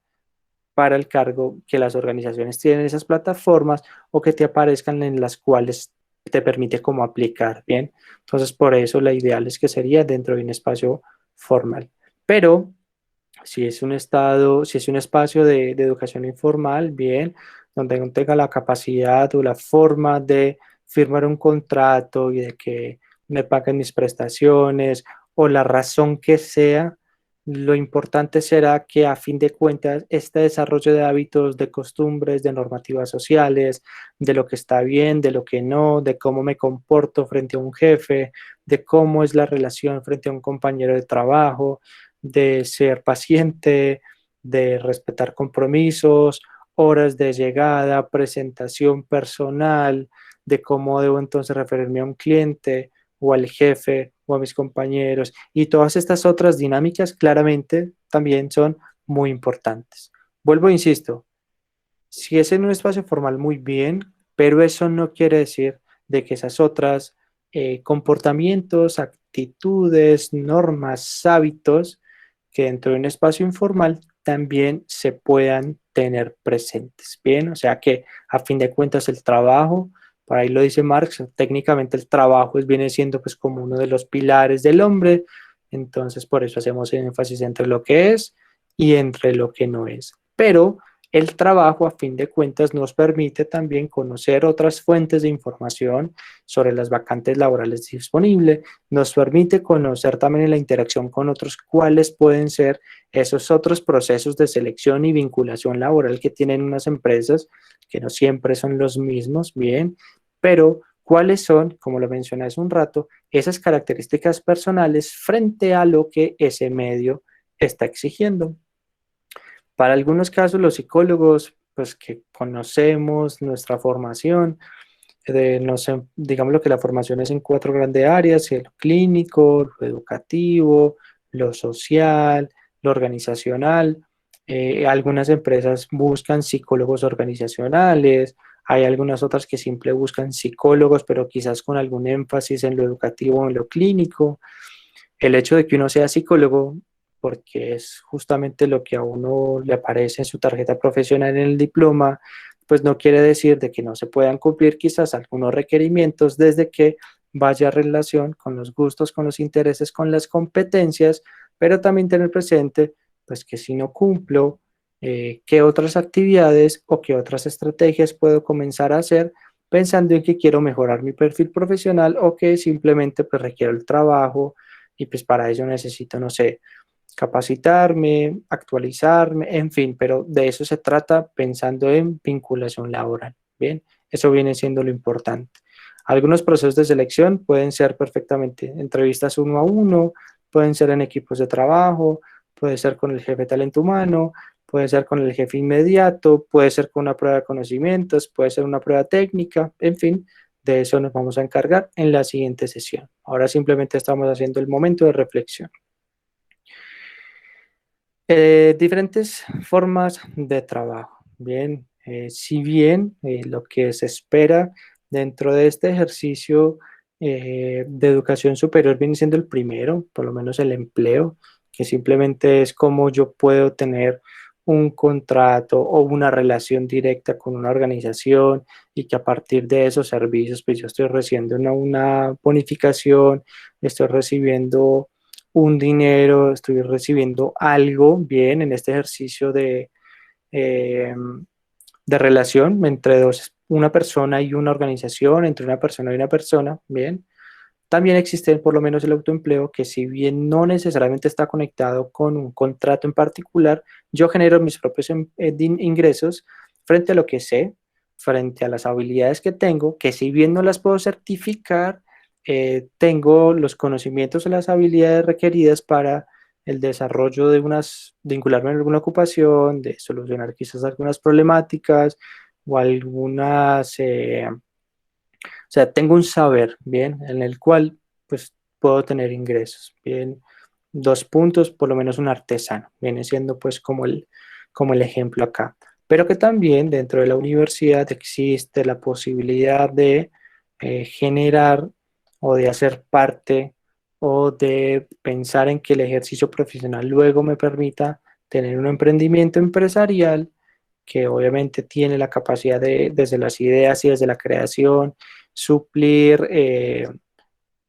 Para el cargo que las organizaciones tienen esas plataformas o que te aparezcan en las cuales te permite como aplicar, ¿bien? Entonces, por eso la ideal es que sería dentro de un espacio formal. Pero si es un espacio de educación informal, bien, donde no tenga la capacidad o la forma de firmar un contrato y de que me paguen mis prestaciones o la razón que sea, lo importante será que a fin de cuentas este desarrollo de hábitos, de costumbres, de normativas sociales, de lo que está bien, de lo que no, de cómo me comporto frente a un jefe, de cómo es la relación frente a un compañero de trabajo, de ser paciente, de respetar compromisos, horas de llegada, presentación personal, de cómo debo entonces referirme a un cliente o al jefe o a mis compañeros. Y todas estas otras dinámicas claramente también son muy importantes. Vuelvo, e insisto, si es en un espacio formal muy bien, pero eso no quiere decir de que esas otras comportamientos, actitudes, normas, hábitos que dentro de un espacio informal también se puedan tener presentes. Bien, o sea que a fin de cuentas el trabajo, por ahí lo dice Marx, técnicamente el trabajo viene siendo pues como uno de los pilares del hombre, entonces por eso hacemos énfasis entre lo que es y entre lo que no es. Pero el trabajo, a fin de cuentas, nos permite también conocer otras fuentes de información sobre las vacantes laborales disponibles, nos permite conocer también la interacción con otros cuáles pueden ser esos otros procesos de selección y vinculación laboral que tienen unas empresas, que no siempre son los mismos, bien, pero cuáles son, como lo mencioné hace un rato, esas características personales frente a lo que ese medio está exigiendo. Para algunos casos, los psicólogos, pues que conocemos nuestra formación, digamos lo que la formación es en 4 grandes áreas: lo clínico, lo educativo, lo social, lo organizacional. Algunas empresas buscan psicólogos organizacionales, hay algunas otras que siempre buscan psicólogos, pero quizás con algún énfasis en lo educativo o en lo clínico. El hecho de que uno sea psicólogo, porque es justamente lo que a uno le aparece en su tarjeta profesional en el diploma, pues no quiere decir de que no se puedan cumplir quizás algunos requerimientos desde que vaya a relación con los gustos, con los intereses, con las competencias, pero también tener presente pues que si no cumplo, qué otras actividades o qué otras estrategias puedo comenzar a hacer pensando en que quiero mejorar mi perfil profesional o que simplemente pues requiero el trabajo y pues para ello necesito, no sé, capacitarme, actualizarme, en fin, pero de eso se trata pensando en vinculación laboral. Bien, eso viene siendo lo importante. Algunos procesos de selección pueden ser perfectamente entrevistas 1 a 1, pueden ser en equipos de trabajo, puede ser con el jefe de talento humano, puede ser con el jefe inmediato, puede ser con una prueba de conocimientos, puede ser una prueba técnica, en fin, de eso nos vamos a encargar en la siguiente sesión. Ahora simplemente estamos haciendo el momento de reflexión. Diferentes formas de trabajo. Bien, si bien lo que se espera dentro de este ejercicio de educación superior viene siendo el primero, por lo menos el empleo, que simplemente es cómo yo puedo tener un contrato o una relación directa con una organización y que a partir de esos servicios pues yo estoy recibiendo una bonificación, estoy recibiendo un dinero, estoy recibiendo algo bien en este ejercicio de relación entre una persona y una organización, entre una persona y una persona, bien. También existe por lo menos el autoempleo, que si bien no necesariamente está conectado con un contrato en particular, yo genero mis propios ingresos frente a lo que sé, frente a las habilidades que tengo, que si bien no las puedo certificar, tengo los conocimientos o las habilidades requeridas para el desarrollo de vincularme en alguna ocupación, de solucionar quizás algunas problemáticas o algunas o sea, tengo un saber, bien, en el cual pues puedo tener ingresos, bien. 2 puntos, por lo menos un artesano, viene siendo pues como el ejemplo acá. Pero que también dentro de la universidad existe la posibilidad de generar o de hacer parte o de pensar en que el ejercicio profesional luego me permita tener un emprendimiento empresarial que obviamente tiene la capacidad de, desde las ideas y desde la creación, suplir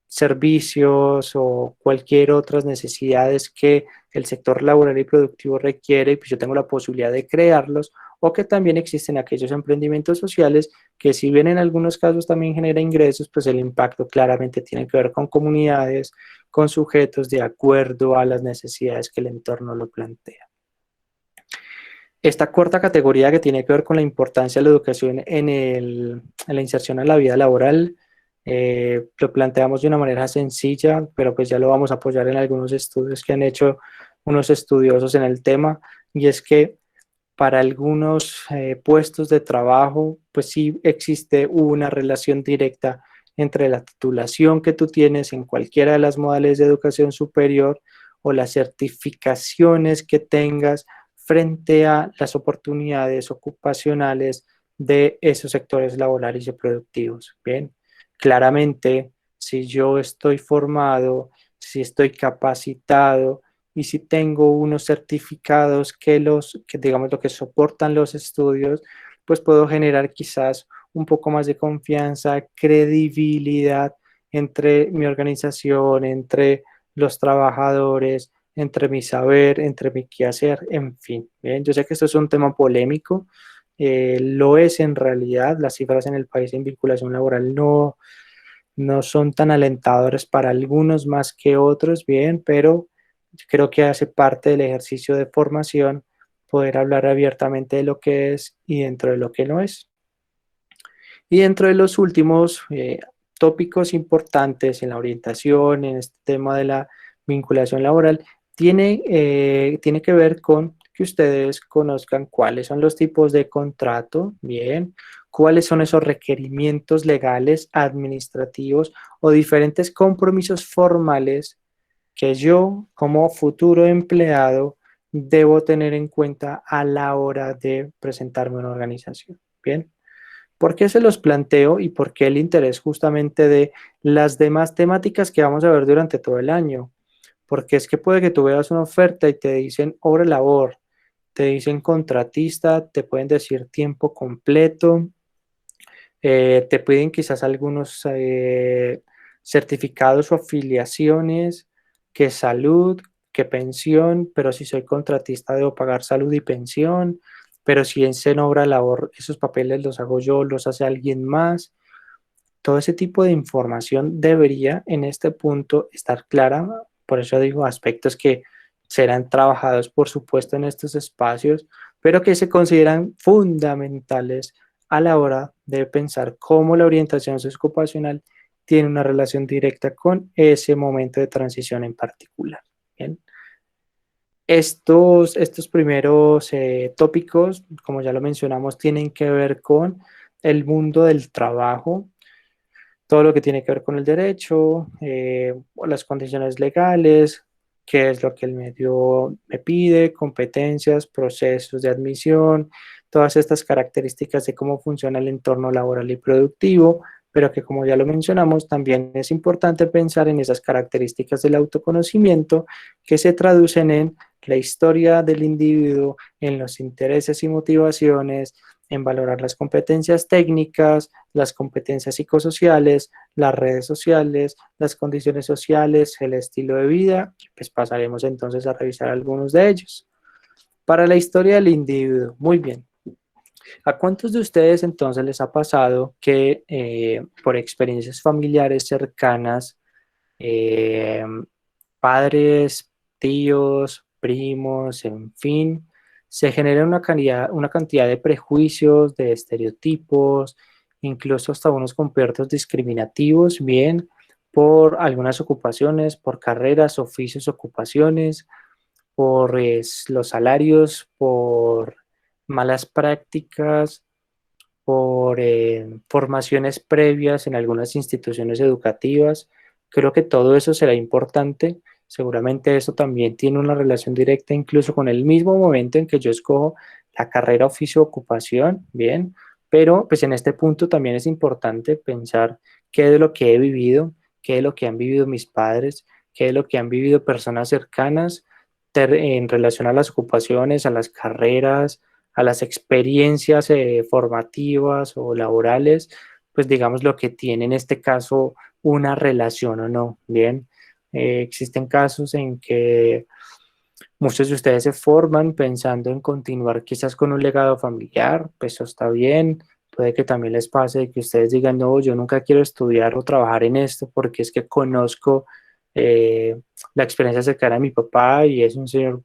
servicios o cualquier otras necesidades que el sector laboral y productivo requiere, y pues yo tengo la posibilidad de crearlos, o que también existen aquellos emprendimientos sociales que si bien en algunos casos también genera ingresos, pues el impacto claramente tiene que ver con comunidades, con sujetos de acuerdo a las necesidades que el entorno lo plantea. Esta cuarta categoría que tiene que ver con la importancia de la educación en la inserción a la vida laboral, lo planteamos de una manera sencilla, pero pues ya lo vamos a apoyar en algunos estudios que han hecho unos estudiosos en el tema, y es que para algunos puestos de trabajo, pues sí existe una relación directa entre la titulación que tú tienes en cualquiera de las modalidades de educación superior o las certificaciones que tengas frente a las oportunidades ocupacionales de esos sectores laborales y productivos. Bien, claramente, si yo estoy formado, si estoy capacitado y si tengo unos certificados que digamos lo que soportan los estudios, pues puedo generar quizás un poco más de confianza, credibilidad entre mi organización, entre los trabajadores, entre mi saber, entre mi quehacer, en fin. Bien, yo sé que esto es un tema polémico, lo es en realidad, las cifras en el país en vinculación laboral no son tan alentadoras para algunos más que otros, bien, pero creo que hace parte del ejercicio de formación poder hablar abiertamente de lo que es y dentro de lo que no es. Y dentro de los últimos tópicos importantes en la orientación, en este tema de la vinculación laboral, tiene que ver con que ustedes conozcan cuáles son los tipos de contrato, bien, cuáles son esos requerimientos legales, administrativos o diferentes compromisos formales que yo como futuro empleado debo tener en cuenta a la hora de presentarme a una organización. Bien, ¿por qué se los planteo y por qué el interés justamente de las demás temáticas que vamos a ver durante todo el año? Porque es que puede que tú veas una oferta y te dicen hora labor, te dicen contratista, te pueden decir tiempo completo, te piden quizás algunos certificados o afiliaciones, que salud, que pensión, pero si soy contratista debo pagar salud y pensión, pero si es en obra labor, esos papeles los hago yo, los hace alguien más. Todo ese tipo de información debería en este punto estar clara, por eso digo aspectos que serán trabajados por supuesto en estos espacios, pero que se consideran fundamentales a la hora de pensar cómo la orientación sociocupacional tiene una relación directa con ese momento de transición en particular. ¿Bien? Estos primeros tópicos, como ya lo mencionamos, tienen que ver con el mundo del trabajo, todo lo que tiene que ver con el derecho, las condiciones legales, qué es lo que el medio me pide, competencias, procesos de admisión, todas estas características de cómo funciona el entorno laboral y productivo, pero que como ya lo mencionamos, también es importante pensar en esas características del autoconocimiento que se traducen en la historia del individuo, en los intereses y motivaciones, en valorar las competencias técnicas, las competencias psicosociales, las redes sociales, las condiciones sociales, el estilo de vida. Pues pasaremos entonces a revisar algunos de ellos. Para la historia del individuo, muy bien. ¿A cuántos de ustedes entonces les ha pasado que por experiencias familiares cercanas, eh, padres, tíos, primos, en fin, se genera una cantidad de prejuicios, de estereotipos, incluso hasta unos comportamientos discriminativos, bien, por algunas ocupaciones, por carreras, oficios, ocupaciones, por los salarios, por malas prácticas, por formaciones previas en algunas instituciones educativas? Creo que todo eso será importante. Seguramente eso también tiene una relación directa incluso con el mismo momento en que yo escojo la carrera oficio ocupación, bien, pero pues en este punto también es importante pensar qué de lo que he vivido, qué de lo que han vivido mis padres, qué de lo que han vivido personas cercanas en relación a las ocupaciones, a las carreras, a las experiencias formativas o laborales, pues digamos lo que tiene en este caso una relación o no. Bien, existen casos en que muchos de ustedes se forman pensando en continuar quizás con un legado familiar, pues eso está bien. Puede que también les pase que ustedes digan, no, yo nunca quiero estudiar o trabajar en esto porque es que conozco la experiencia cercana de mi papá y es un señor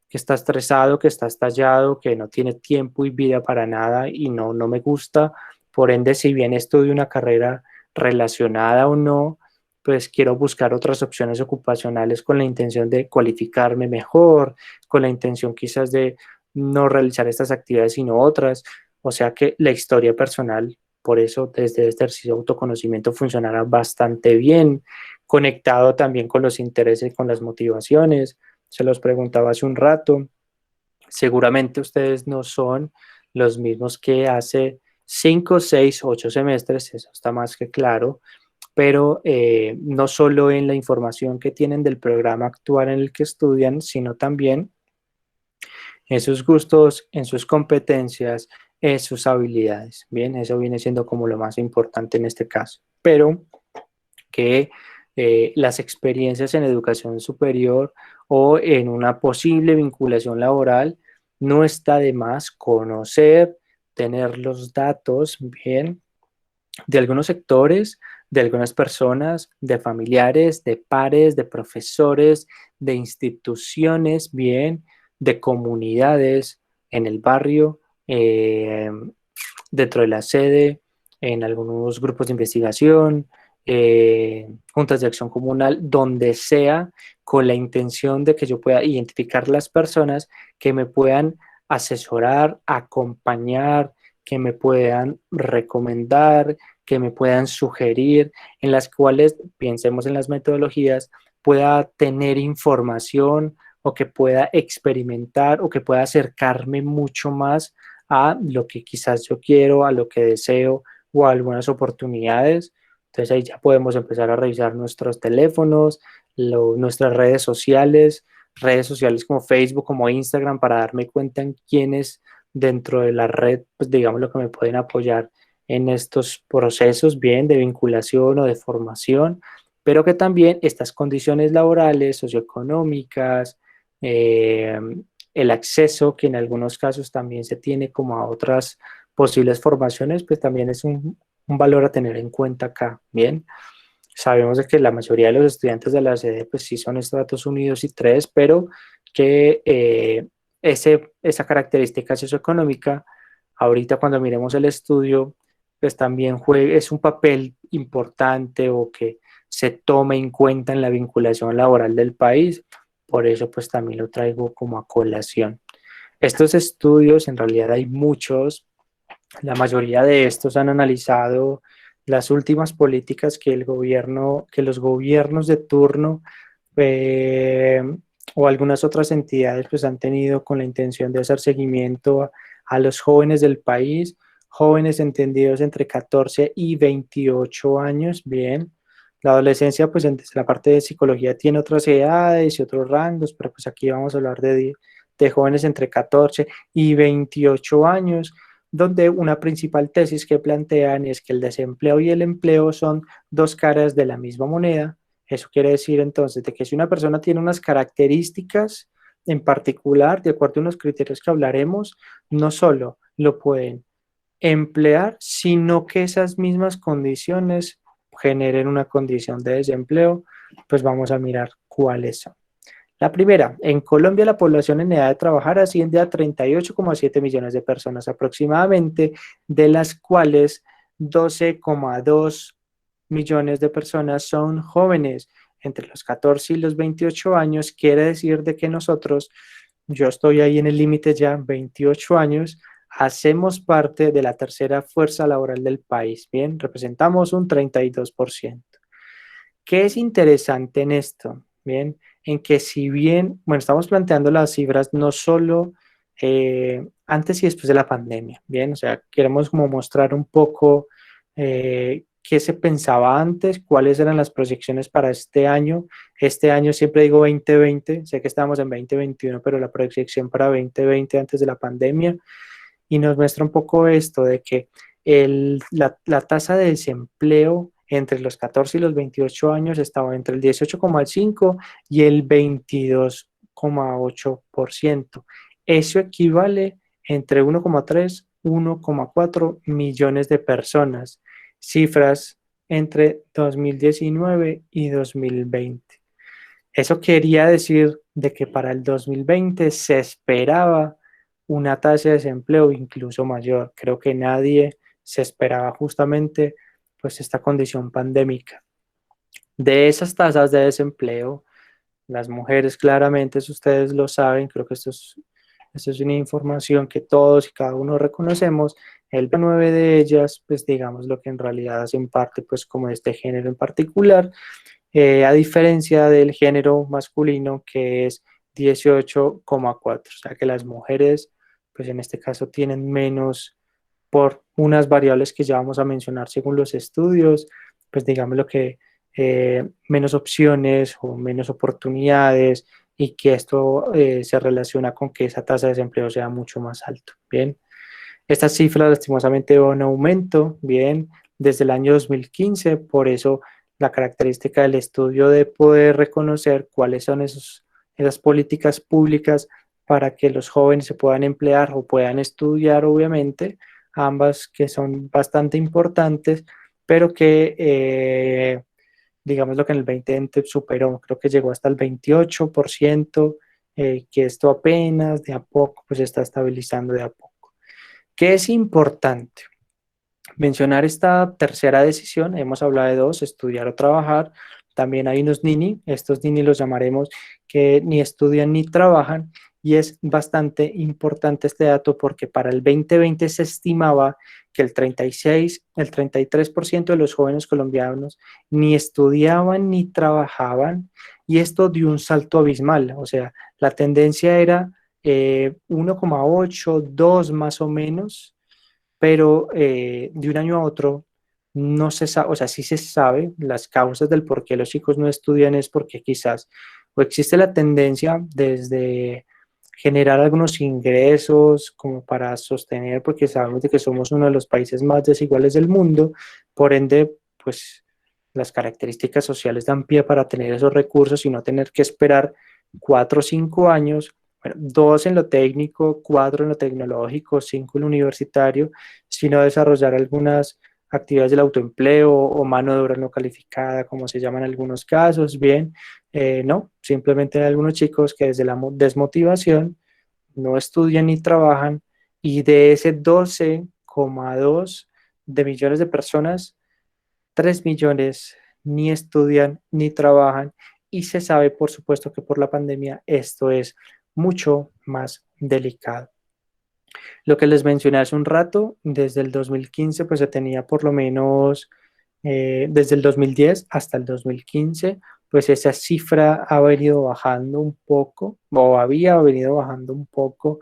que está estresado, que está estallado, que no tiene tiempo y vida para nada y no me gusta. Por ende, si bien estudio una carrera relacionada o no, pues quiero buscar otras opciones ocupacionales con la intención de cualificarme mejor, con la intención quizás de no realizar estas actividades sino otras. O sea que la historia personal, por eso desde este ejercicio de autoconocimiento funcionará bastante bien, conectado también con los intereses, con las motivaciones. Se los preguntaba hace un rato, seguramente ustedes no son los mismos que hace 5, 6, 8 semestres, eso está más que claro, pero no solo en la información que tienen del programa actual en el que estudian, sino también en sus gustos, en sus competencias, en sus habilidades. Bien, eso viene siendo como lo más importante en este caso, pero que las experiencias en educación superior o en una posible vinculación laboral, no está de más conocer, tener los datos bien de algunos sectores, de algunas personas, de familiares, de pares, de profesores, de instituciones, bien, de comunidades en el barrio, dentro de la sede, en algunos grupos de investigación, juntas de acción comunal, donde sea, con la intención de que yo pueda identificar las personas que me puedan asesorar, acompañar, que me puedan recomendar, que me puedan sugerir, en las cuales, pensemos en las metodologías, pueda tener información o que pueda experimentar o que pueda acercarme mucho más a lo que quizás yo quiero, a lo que deseo o a algunas oportunidades. Entonces ahí ya podemos empezar a revisar nuestros teléfonos, nuestras redes sociales como Facebook, como Instagram, para darme cuenta en quiénes dentro de la red, pues digamos lo que me pueden apoyar en estos procesos, bien de vinculación o de formación, pero que también estas condiciones laborales, socioeconómicas, eh, el acceso que en algunos casos también se tiene como a otras posibles formaciones, pues también es un valor a tener en cuenta acá, bien. Sabemos de que la mayoría de los estudiantes de la sede pues sí son estratos unidos y 3, pero que esa característica socioeconómica, ahorita cuando miremos el estudio, pues también es un papel importante o que se tome en cuenta en la vinculación laboral del país. Por eso pues también lo traigo como a colación. Estos estudios, en realidad hay muchos, la mayoría de estos han analizado las últimas políticas que que los gobiernos de turno eh, o algunas otras entidades pues han tenido con la intención de hacer seguimiento a los jóvenes del país, jóvenes entendidos entre 14 y 28 años, bien. La adolescencia, pues desde la parte de psicología tiene otras edades y otros rangos, pero pues aquí vamos a hablar de jóvenes entre 14 y 28 años, donde una principal tesis que plantean es que el desempleo y el empleo son dos caras de la misma moneda. Eso quiere decir entonces de que si una persona tiene unas características en particular, de acuerdo a unos criterios que hablaremos, no solo lo pueden emplear, sino que esas mismas condiciones generen una condición de desempleo, pues vamos a mirar cuáles son. La primera, en Colombia la población en edad de trabajar asciende a 38,7 millones de personas aproximadamente, de las cuales 12,2 millones de personas son jóvenes entre los 14 y los 28 años. Quiere decir de que nosotros, yo estoy ahí en el límite ya, 28 años, hacemos parte de la tercera fuerza laboral del país. Bien, representamos un 32%. ¿Qué es interesante en esto? Bien, en que si bien, bueno, estamos planteando las cifras no solo antes y después de la pandemia, bien, o sea, queremos como mostrar un poco qué se pensaba antes, cuáles eran las proyecciones para este año siempre digo 2020, sé que estamos en 2021, pero la proyección para 2020 antes de la pandemia, y nos muestra un poco esto de que la tasa de desempleo entre los 14 y los 28 años estaba entre el 18,5 y el 22,8%. Eso equivale entre 1,3 y 1,4 millones de personas, cifras entre 2019 y 2020. Eso quería decir de que para el 2020 se esperaba una tasa de desempleo incluso mayor. Creo que nadie se esperaba justamente pues esta condición pandémica. De esas tasas de desempleo, las mujeres claramente, si ustedes lo saben, creo que esto es una información que todos y cada uno reconocemos, el 9 de ellas, pues digamos lo que en realidad hacen parte pues como de este género en particular, a diferencia del género masculino que es 18,4, o sea que las mujeres pues en este caso tienen menos por unas variables que ya vamos a mencionar según los estudios, pues digamos lo que menos opciones o menos oportunidades y que esto se relaciona con que esa tasa de desempleo sea mucho más alto. Bien, estas cifras lastimosamente van en aumento, bien, desde el año 2015, por eso la característica del estudio de poder reconocer cuáles son esas políticas públicas para que los jóvenes se puedan emplear o puedan estudiar, obviamente, ambas que son bastante importantes, pero que digamos lo que en el 2020 superó, creo que llegó hasta el 28%, que esto apenas de a poco pues se está estabilizando de a poco. ¿Qué es importante? mencionar esta tercera decisión. Hemos hablado de dos, estudiar o trabajar. También hay unos nini, estos nini los llamaremos que ni estudian ni trabajan, y es bastante importante este dato porque para el 2020 se estimaba que el 33% de los jóvenes colombianos ni estudiaban ni trabajaban, y esto dio un salto abismal. O sea, la tendencia era 1,8, 2 más o menos, pero de un año a otro no se sabe, o sea, sí se sabe las causas del por qué los chicos no estudian, es porque quizás o existe la tendencia desde generar algunos ingresos como para sostener, porque sabemos de que somos uno de los países más desiguales del mundo, por ende, pues las características sociales dan pie para tener esos recursos y no tener que esperar 4 o 5 años, bueno, 2 en lo técnico, 4 en lo tecnológico, 5 en lo universitario, sino desarrollar algunas actividades del autoempleo o mano de obra no calificada, como se llama en algunos casos. Bien, no, simplemente hay algunos chicos que desde la desmotivación no estudian ni trabajan, y de ese 12,2 de millones de personas, 3 millones ni estudian ni trabajan, y se sabe, por supuesto, que por la pandemia esto es mucho más delicado. Lo que les mencioné hace un rato, desde el 2015, pues se tenía por lo menos, desde el 2010 hasta el 2015, pues esa cifra ha venido bajando un poco, o había venido bajando un poco.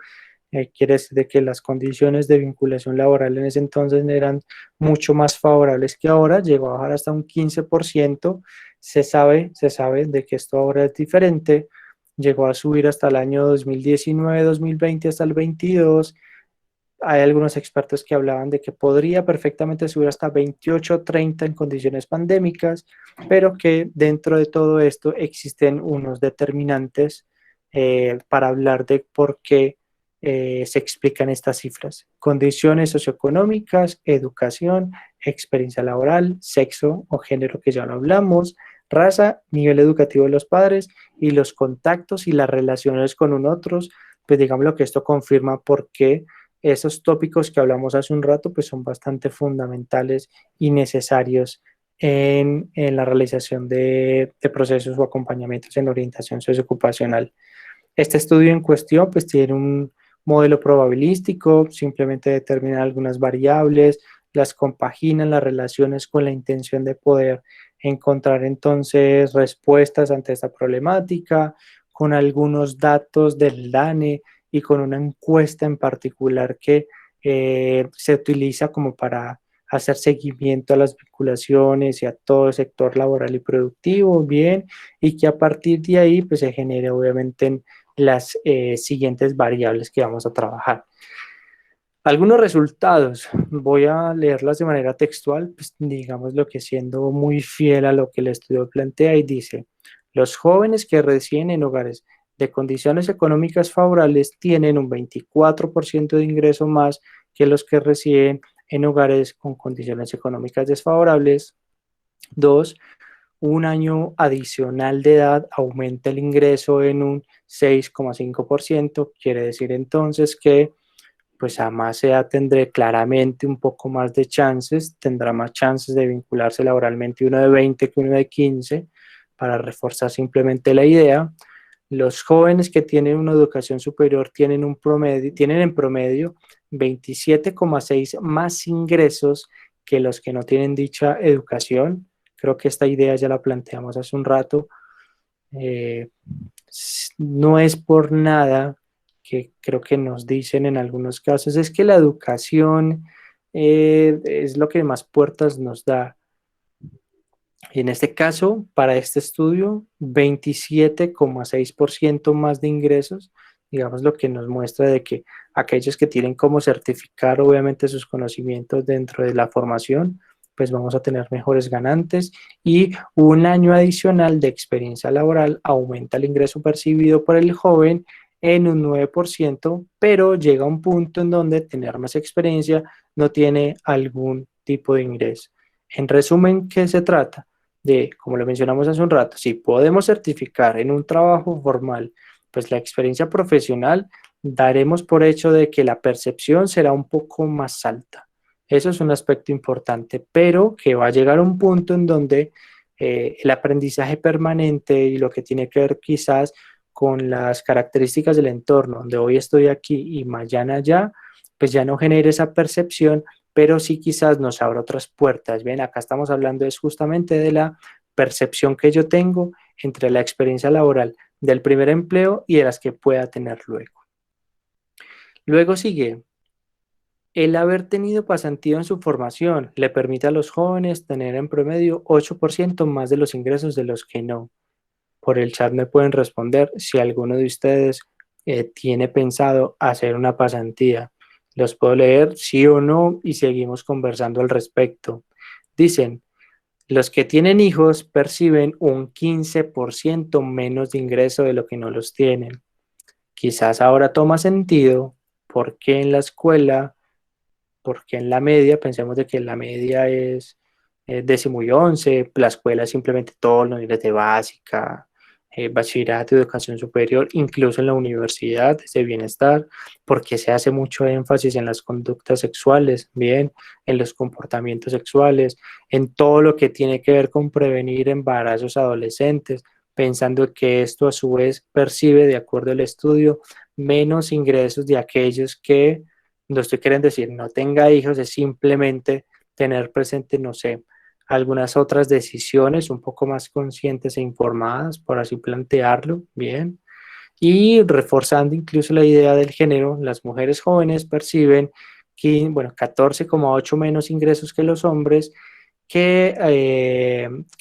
Quiere decir de que las condiciones de vinculación laboral en ese entonces eran mucho más favorables que ahora, llegó a bajar hasta un 15%. Se sabe de que esto ahora es diferente, llegó a subir hasta el año 2019, 2020, hasta el 22. Hay algunos expertos que hablaban de que podría perfectamente subir hasta 28 o 30 en condiciones pandémicas, pero que dentro de todo esto existen unos determinantes para hablar de por qué se explican estas cifras: condiciones socioeconómicas, educación, experiencia laboral, sexo o género, que ya lo hablamos, raza, nivel educativo de los padres y los contactos y las relaciones con otros. Pues digamos lo que esto confirma por qué esos tópicos que hablamos hace un rato pues son bastante fundamentales y necesarios en la realización de procesos o acompañamientos en orientación socioocupacional. Este estudio en cuestión pues tiene un modelo probabilístico, simplemente determina algunas variables, las compagina las relaciones con la intención de poder encontrar entonces respuestas ante esta problemática, con algunos datos del DANE y con una encuesta en particular que se utiliza como para hacer seguimiento a las vinculaciones y a todo el sector laboral y productivo, bien, y que a partir de ahí pues se genere obviamente en las siguientes variables que vamos a trabajar. Algunos resultados, voy a leerlas de manera textual, pues digamos lo que, siendo muy fiel a lo que el estudio plantea, y dice: los jóvenes que residen en hogares de condiciones económicas favorables tienen un 24% de ingreso más que los que residen en hogares con condiciones económicas desfavorables. 2. Un año adicional de edad aumenta el ingreso en un 6,5%. Quiere decir entonces que pues a más edad tendré claramente un poco más de chances, tendrá más chances de vincularse laboralmente uno de 20 que uno de 15, para reforzar simplemente la idea. Los jóvenes que tienen una educación superior tienen en promedio 27,6 más ingresos que los que no tienen dicha educación. Creo que esta idea ya la planteamos hace un rato. No es por nada que creo que nos dicen en algunos casos, es que la educación es lo que más puertas nos da. En este caso, para este estudio, 27,6% más de ingresos, digamos lo que nos muestra de que aquellos que tienen como certificar obviamente sus conocimientos dentro de la formación, pues vamos a tener mejores ganantes, y un año adicional de experiencia laboral aumenta el ingreso percibido por el joven en un 9%, pero llega a un punto en donde tener más experiencia no tiene algún tipo de ingreso. En resumen, ¿qué se trata? De, como lo mencionamos hace un rato, si podemos certificar en un trabajo formal, pues la experiencia profesional, daremos por hecho de que la percepción será un poco más alta. Eso es un aspecto importante, pero que va a llegar a un punto en donde el aprendizaje permanente y lo que tiene que ver quizás con las características del entorno, donde hoy estoy aquí y mañana allá, pues ya no genera esa percepción, pero sí quizás nos abra otras puertas. Bien, acá estamos hablando es justamente de la percepción que yo tengo entre la experiencia laboral del primer empleo y de las que pueda tener luego. Luego sigue, el haber tenido pasantía en su formación le permite a los jóvenes tener en promedio 8% más de los ingresos de los que no. Por el chat me pueden responder si alguno de ustedes tiene pensado hacer una pasantía. Los puedo leer sí o no y seguimos conversando al respecto. Dicen, los que tienen hijos perciben un 15% menos de ingreso de lo que no los tienen. Quizás ahora toma sentido porque en la escuela, porque en la media, pensemos de que la media es décimo y once, la escuela es simplemente todos los niveles de básica, bachillerato, educación superior, incluso en la universidad de bienestar, porque se hace mucho énfasis en las conductas sexuales, bien, en los comportamientos sexuales, en todo lo que tiene que ver con prevenir embarazos adolescentes, pensando que esto a su vez percibe, de acuerdo al estudio, menos ingresos de aquellos que, no estoy queriendo decir no tenga hijos, es simplemente tener presente, no sé, algunas otras decisiones un poco más conscientes e informadas, por así plantearlo, bien. Y reforzando incluso la idea del género, las mujeres jóvenes perciben que, bueno, 14,8 menos ingresos que los hombres, que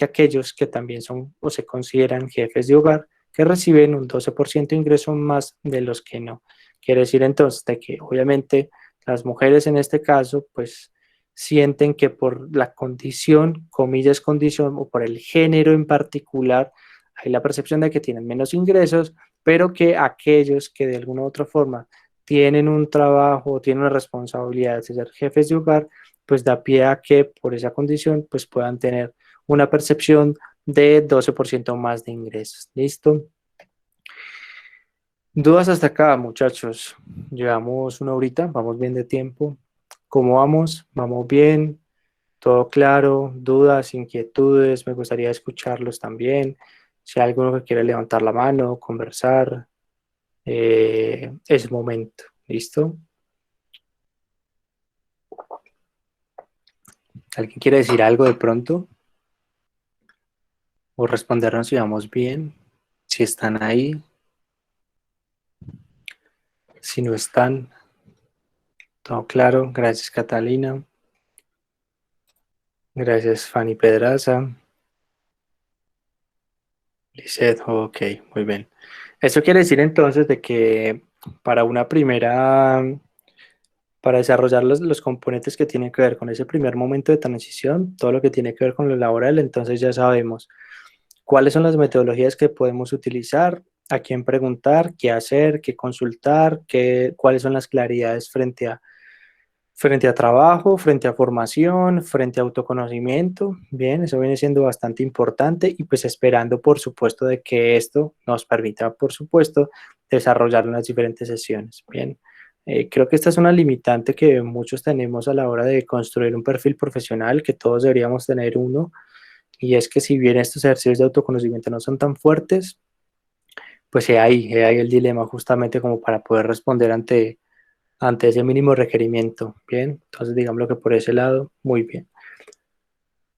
aquellos que también son o se consideran jefes de hogar, que reciben un 12% de ingresos más de los que no. Quiere decir entonces de que obviamente las mujeres en este caso, pues sienten que por la condición, comillas condición, o por el género en particular, hay la percepción de que tienen menos ingresos, pero que aquellos que de alguna u otra forma tienen un trabajo, tienen una responsabilidad de ser jefes de hogar, pues da pie a que por esa condición pues puedan tener una percepción de 12% más de ingresos. ¿Listo? ¿Dudas hasta acá, muchachos? Llevamos una horita, vamos bien de tiempo. ¿Cómo vamos? ¿Vamos bien? ¿Todo claro? ¿Dudas, inquietudes? Me gustaría escucharlos también. Si hay alguno que quiere levantar la mano, conversar, es momento. ¿Listo? ¿Alguien quiere decir algo de pronto? ¿O respondernos si vamos bien? Si están ahí. Si no están, todo claro. Gracias, Catalina. Gracias, Fanny Pedraza. Lisset, ok, muy bien. Eso quiere decir entonces de que para una primera, para desarrollar los componentes que tienen que ver con ese primer momento de transición, todo lo que tiene que ver con lo laboral, entonces ya sabemos cuáles son las metodologías que podemos utilizar, a quién preguntar, qué hacer, qué consultar, cuáles son las claridades frente a trabajo, frente a formación, frente a autoconocimiento. Bien, eso viene siendo bastante importante y pues esperando, por supuesto, de que esto nos permita, por supuesto, desarrollar unas diferentes sesiones. Bien, creo que esta es una limitante que muchos tenemos a la hora de construir un perfil profesional, que todos deberíamos tener uno, y es que si bien estos ejercicios de autoconocimiento no son tan fuertes, pues he ahí el dilema justamente como para poder responder ante ese mínimo requerimiento. Bien, entonces digámoslo que por ese lado, muy bien.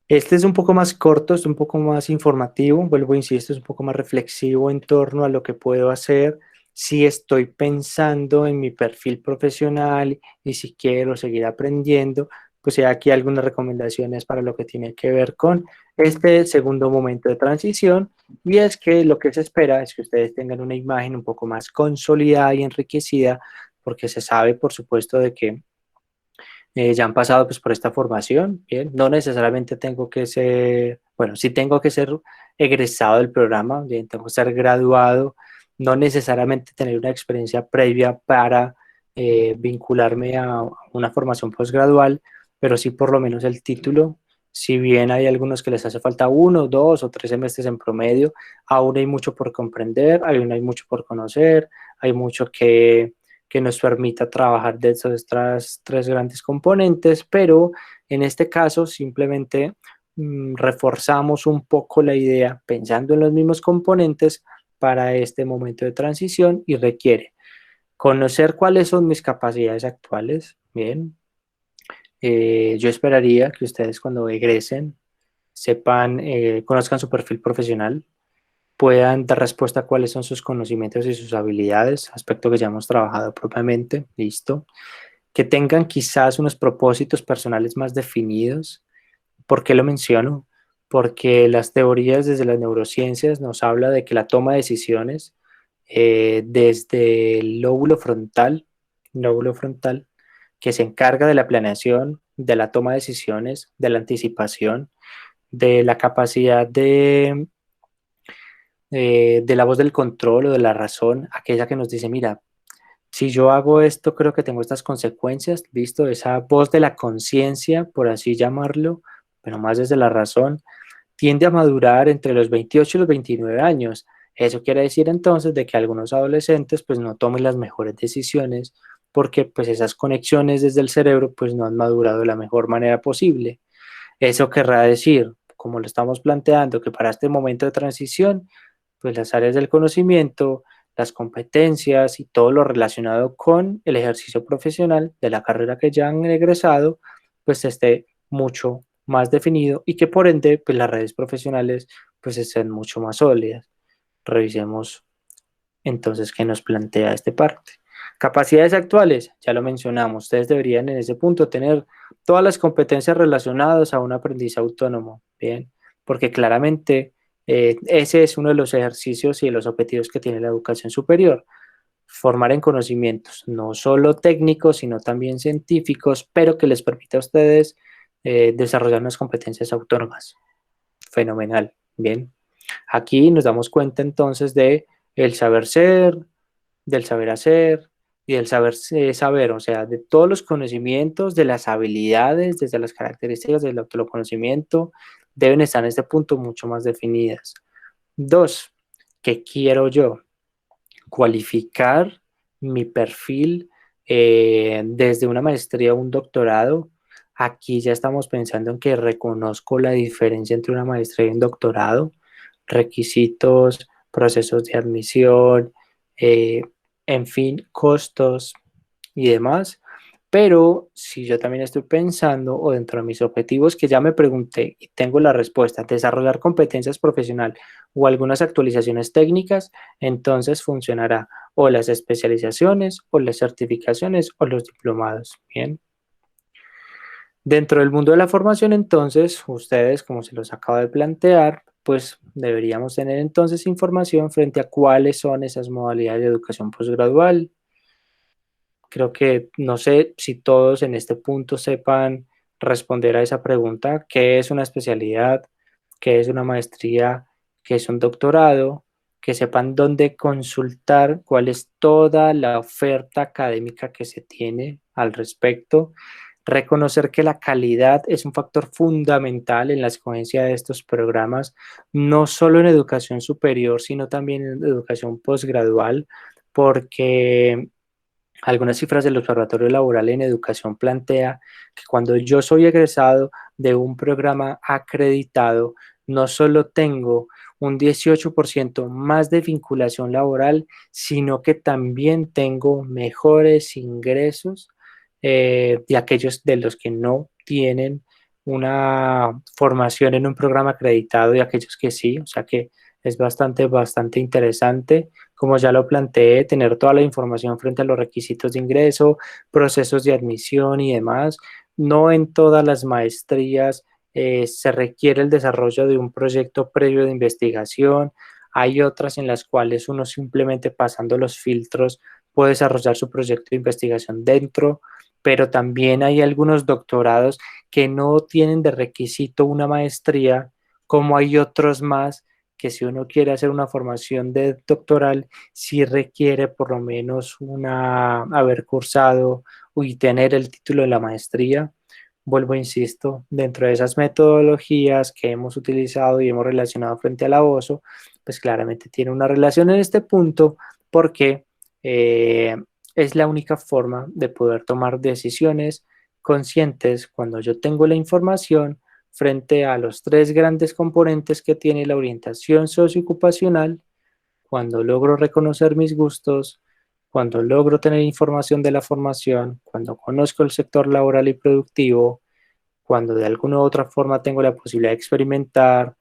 Este es un poco más corto, es un poco más informativo, vuelvo, insisto, es un poco más reflexivo en torno a lo que puedo hacer si estoy pensando en mi perfil profesional y si quiero seguir aprendiendo, pues hay aquí algunas recomendaciones para lo que tiene que ver con este segundo momento de transición, y es que lo que se espera es que ustedes tengan una imagen un poco más consolidada y enriquecida, porque se sabe, por supuesto, de que ya han pasado pues por esta formación, bien, no necesariamente tengo que ser, bueno, sí tengo que ser egresado del programa, bien, tengo que ser graduado, no necesariamente tener una experiencia previa para vincularme a una formación postgradual, pero sí por lo menos el título. Si bien hay algunos que les hace falta 1, 2 o 3 semestres en promedio, aún hay mucho por comprender, aún hay mucho por conocer, hay mucho que que nos permita trabajar de esas tres grandes componentes, pero en este caso simplemente reforzamos un poco la idea pensando en los mismos componentes para este momento de transición y requiere conocer cuáles son mis capacidades actuales. Bien, yo esperaría que ustedes cuando egresen sepan, conozcan su perfil profesional, puedan dar respuesta a cuáles son sus conocimientos y sus habilidades, aspecto que ya hemos trabajado propiamente, listo. Que tengan quizás unos propósitos personales más definidos. ¿Por qué lo menciono? Porque las teorías desde las neurociencias nos habla de que la toma de decisiones desde el lóbulo frontal, que se encarga de la planeación, de la toma de decisiones, de la anticipación, de la capacidad de la voz del control o de la razón, aquella que nos dice, mira, si yo hago esto, creo que tengo estas consecuencias, listo, esa voz de la conciencia, por así llamarlo, pero más desde la razón, tiende a madurar entre los 28 y los 29 años. Eso quiere decir entonces de que algunos adolescentes pues no tomen las mejores decisiones porque pues esas conexiones desde el cerebro pues no han madurado de la mejor manera posible. Eso querrá decir, como lo estamos planteando, que para este momento de transición, pues las áreas del conocimiento, las competencias y todo lo relacionado con el ejercicio profesional de la carrera que ya han egresado, pues esté mucho más definido y que por ende pues las redes profesionales pues estén mucho más sólidas. Revisemos entonces qué nos plantea esta parte. Capacidades actuales, ya lo mencionamos, ustedes deberían en ese punto tener todas las competencias relacionadas a un aprendiz autónomo, ¿bien? Porque claramente ese es uno de los ejercicios y de los objetivos que tiene la educación superior, formar en conocimientos, no solo técnicos, sino también científicos, pero que les permita a ustedes desarrollar unas competencias autónomas. Fenomenal, bien. Aquí nos damos cuenta entonces de el saber ser, del saber hacer y del saber, o sea, de todos los conocimientos, de las habilidades, desde las características del autoconocimiento, deben estar en este punto mucho más definidas. Dos, ¿qué quiero yo? Cualificar mi perfil desde una maestría o un doctorado. Aquí ya estamos pensando en que reconozco la diferencia entre una maestría y un doctorado, requisitos, procesos de admisión, en fin, costos y demás. Pero si yo también estoy pensando, o dentro de mis objetivos que ya me pregunté y tengo la respuesta, desarrollar competencias profesionales o algunas actualizaciones técnicas, entonces funcionará o las especializaciones, o las certificaciones, o los diplomados. Bien. Dentro del mundo de la formación, entonces, ustedes, como se los acabo de plantear, pues deberíamos tener entonces información frente a cuáles son esas modalidades de educación posgradual. Creo que no sé si todos en este punto sepan responder a esa pregunta: ¿qué es una especialidad? ¿Qué es una maestría? ¿Qué es un doctorado? Que sepan dónde consultar, cuál es toda la oferta académica que se tiene al respecto. Reconocer que la calidad es un factor fundamental en la escogencia de estos programas, no solo en educación superior, sino también en educación posgradual, porque algunas cifras del Observatorio Laboral en Educación plantea que cuando yo soy egresado de un programa acreditado, no solo tengo un 18% más de vinculación laboral, sino que también tengo mejores ingresos de aquellos de los que no tienen una formación en un programa acreditado y aquellos que sí, o sea que es bastante interesante. Como ya lo planteé, tener toda la información frente a los requisitos de ingreso, procesos de admisión y demás. No en todas las maestrías se requiere el desarrollo de un proyecto previo de investigación. Hay otras en las cuales uno simplemente pasando los filtros puede desarrollar su proyecto de investigación dentro, pero también hay algunos doctorados que no tienen de requisito una maestría, como hay otros más que si uno quiere hacer una formación de doctoral, sí requiere por lo menos haber cursado y tener el título de la maestría. Vuelvo, insisto, dentro de esas metodologías que hemos utilizado y hemos relacionado frente al abuso, pues claramente tiene una relación en este punto porque es la única forma de poder tomar decisiones conscientes cuando yo tengo la información frente a los tres grandes componentes que tiene la orientación socioocupacional, cuando logro reconocer mis gustos, cuando logro tener información de la formación, cuando conozco el sector laboral y productivo, cuando de alguna u otra forma tengo la posibilidad de experimentar,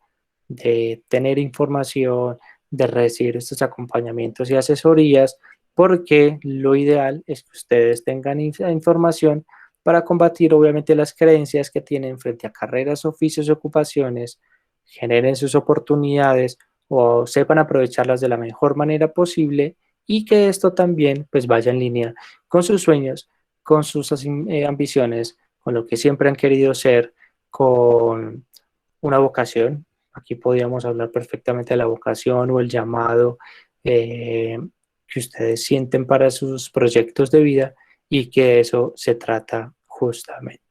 de tener información, de recibir estos acompañamientos y asesorías, porque lo ideal es que ustedes tengan información para combatir obviamente las creencias que tienen frente a carreras, oficios y ocupaciones, generen sus oportunidades o sepan aprovecharlas de la mejor manera posible y que esto también pues vaya en línea con sus sueños, con sus ambiciones, con lo que siempre han querido ser, con una vocación. Aquí podríamos hablar perfectamente de la vocación o el llamado que ustedes sienten para sus proyectos de vida y que de eso se trata justamente.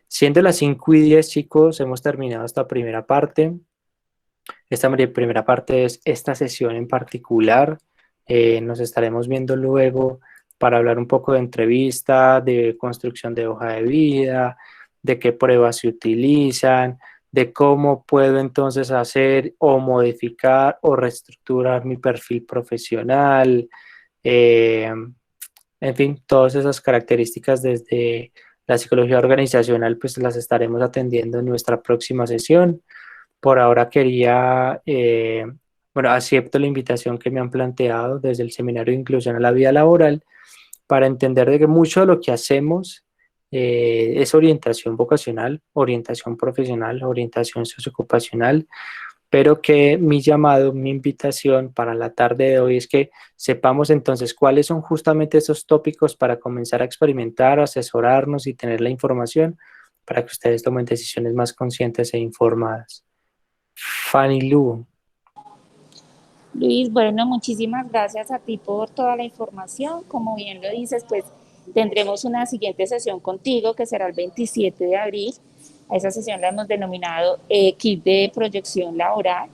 Siendo las 5:10, chicos, hemos terminado esta primera parte. Esta primera parte es esta sesión en particular. Nos estaremos viendo luego para hablar un poco de entrevista, de construcción de hoja de vida, de qué pruebas se utilizan, de cómo puedo entonces hacer o modificar o reestructurar mi perfil profesional, en fin, todas esas características desde la psicología organizacional pues las estaremos atendiendo en nuestra próxima sesión. Por ahora quería, bueno, acepto la invitación que me han planteado desde el Seminario de Inclusión a la Vida Laboral para entender de que mucho de lo que hacemos es orientación vocacional, orientación profesional, orientación socioocupacional, pero que mi llamado, mi invitación para la tarde de hoy es que sepamos entonces cuáles son justamente esos tópicos para comenzar a experimentar, asesorarnos y tener la información para que ustedes tomen decisiones más conscientes e informadas. Fanny Lu. Luis, bueno, muchísimas gracias a ti por toda la información. Como bien lo dices, pues tendremos una siguiente sesión contigo que será el 27 de abril. A esa sesión la hemos denominado Kit de Proyección Laboral.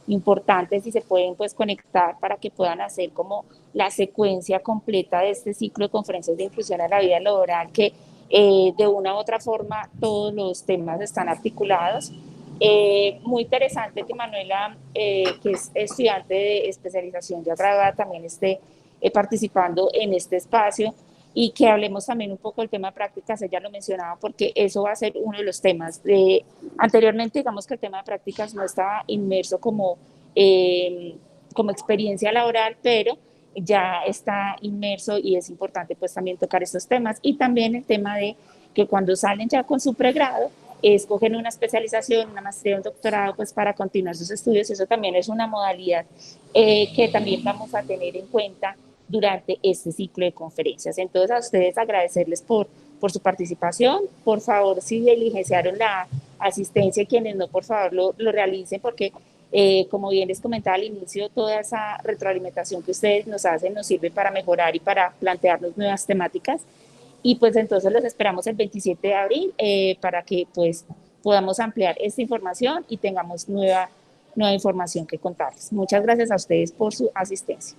Importante si se pueden pues conectar para que puedan hacer como la secuencia completa de este ciclo de conferencias de inclusión a la vida laboral que de una u otra forma todos los temas están articulados. Muy interesante que Manuela, que es estudiante de especialización ya graduada, también esté participando en este espacio y que hablemos también un poco del tema de prácticas, ella lo mencionaba, porque eso va a ser uno de los temas. Anteriormente, digamos que el tema de prácticas no estaba inmerso como experiencia laboral, pero ya está inmerso y es importante pues también tocar estos temas y también el tema de que cuando salen ya con su pregrado, escogen una especialización, una maestría, un doctorado, pues para continuar sus estudios. Eso también es una modalidad que también vamos a tener en cuenta durante este ciclo de conferencias. Entonces, a ustedes agradecerles por su participación. Por favor, si diligenciaron la asistencia, quienes no, por favor, lo realicen, porque como bien les comentaba al inicio, toda esa retroalimentación que ustedes nos hacen nos sirve para mejorar y para plantearnos nuevas temáticas. Y pues entonces los esperamos el 27 de abril para que pues podamos ampliar esta información y tengamos nueva información que contarles. Muchas gracias a ustedes por su asistencia.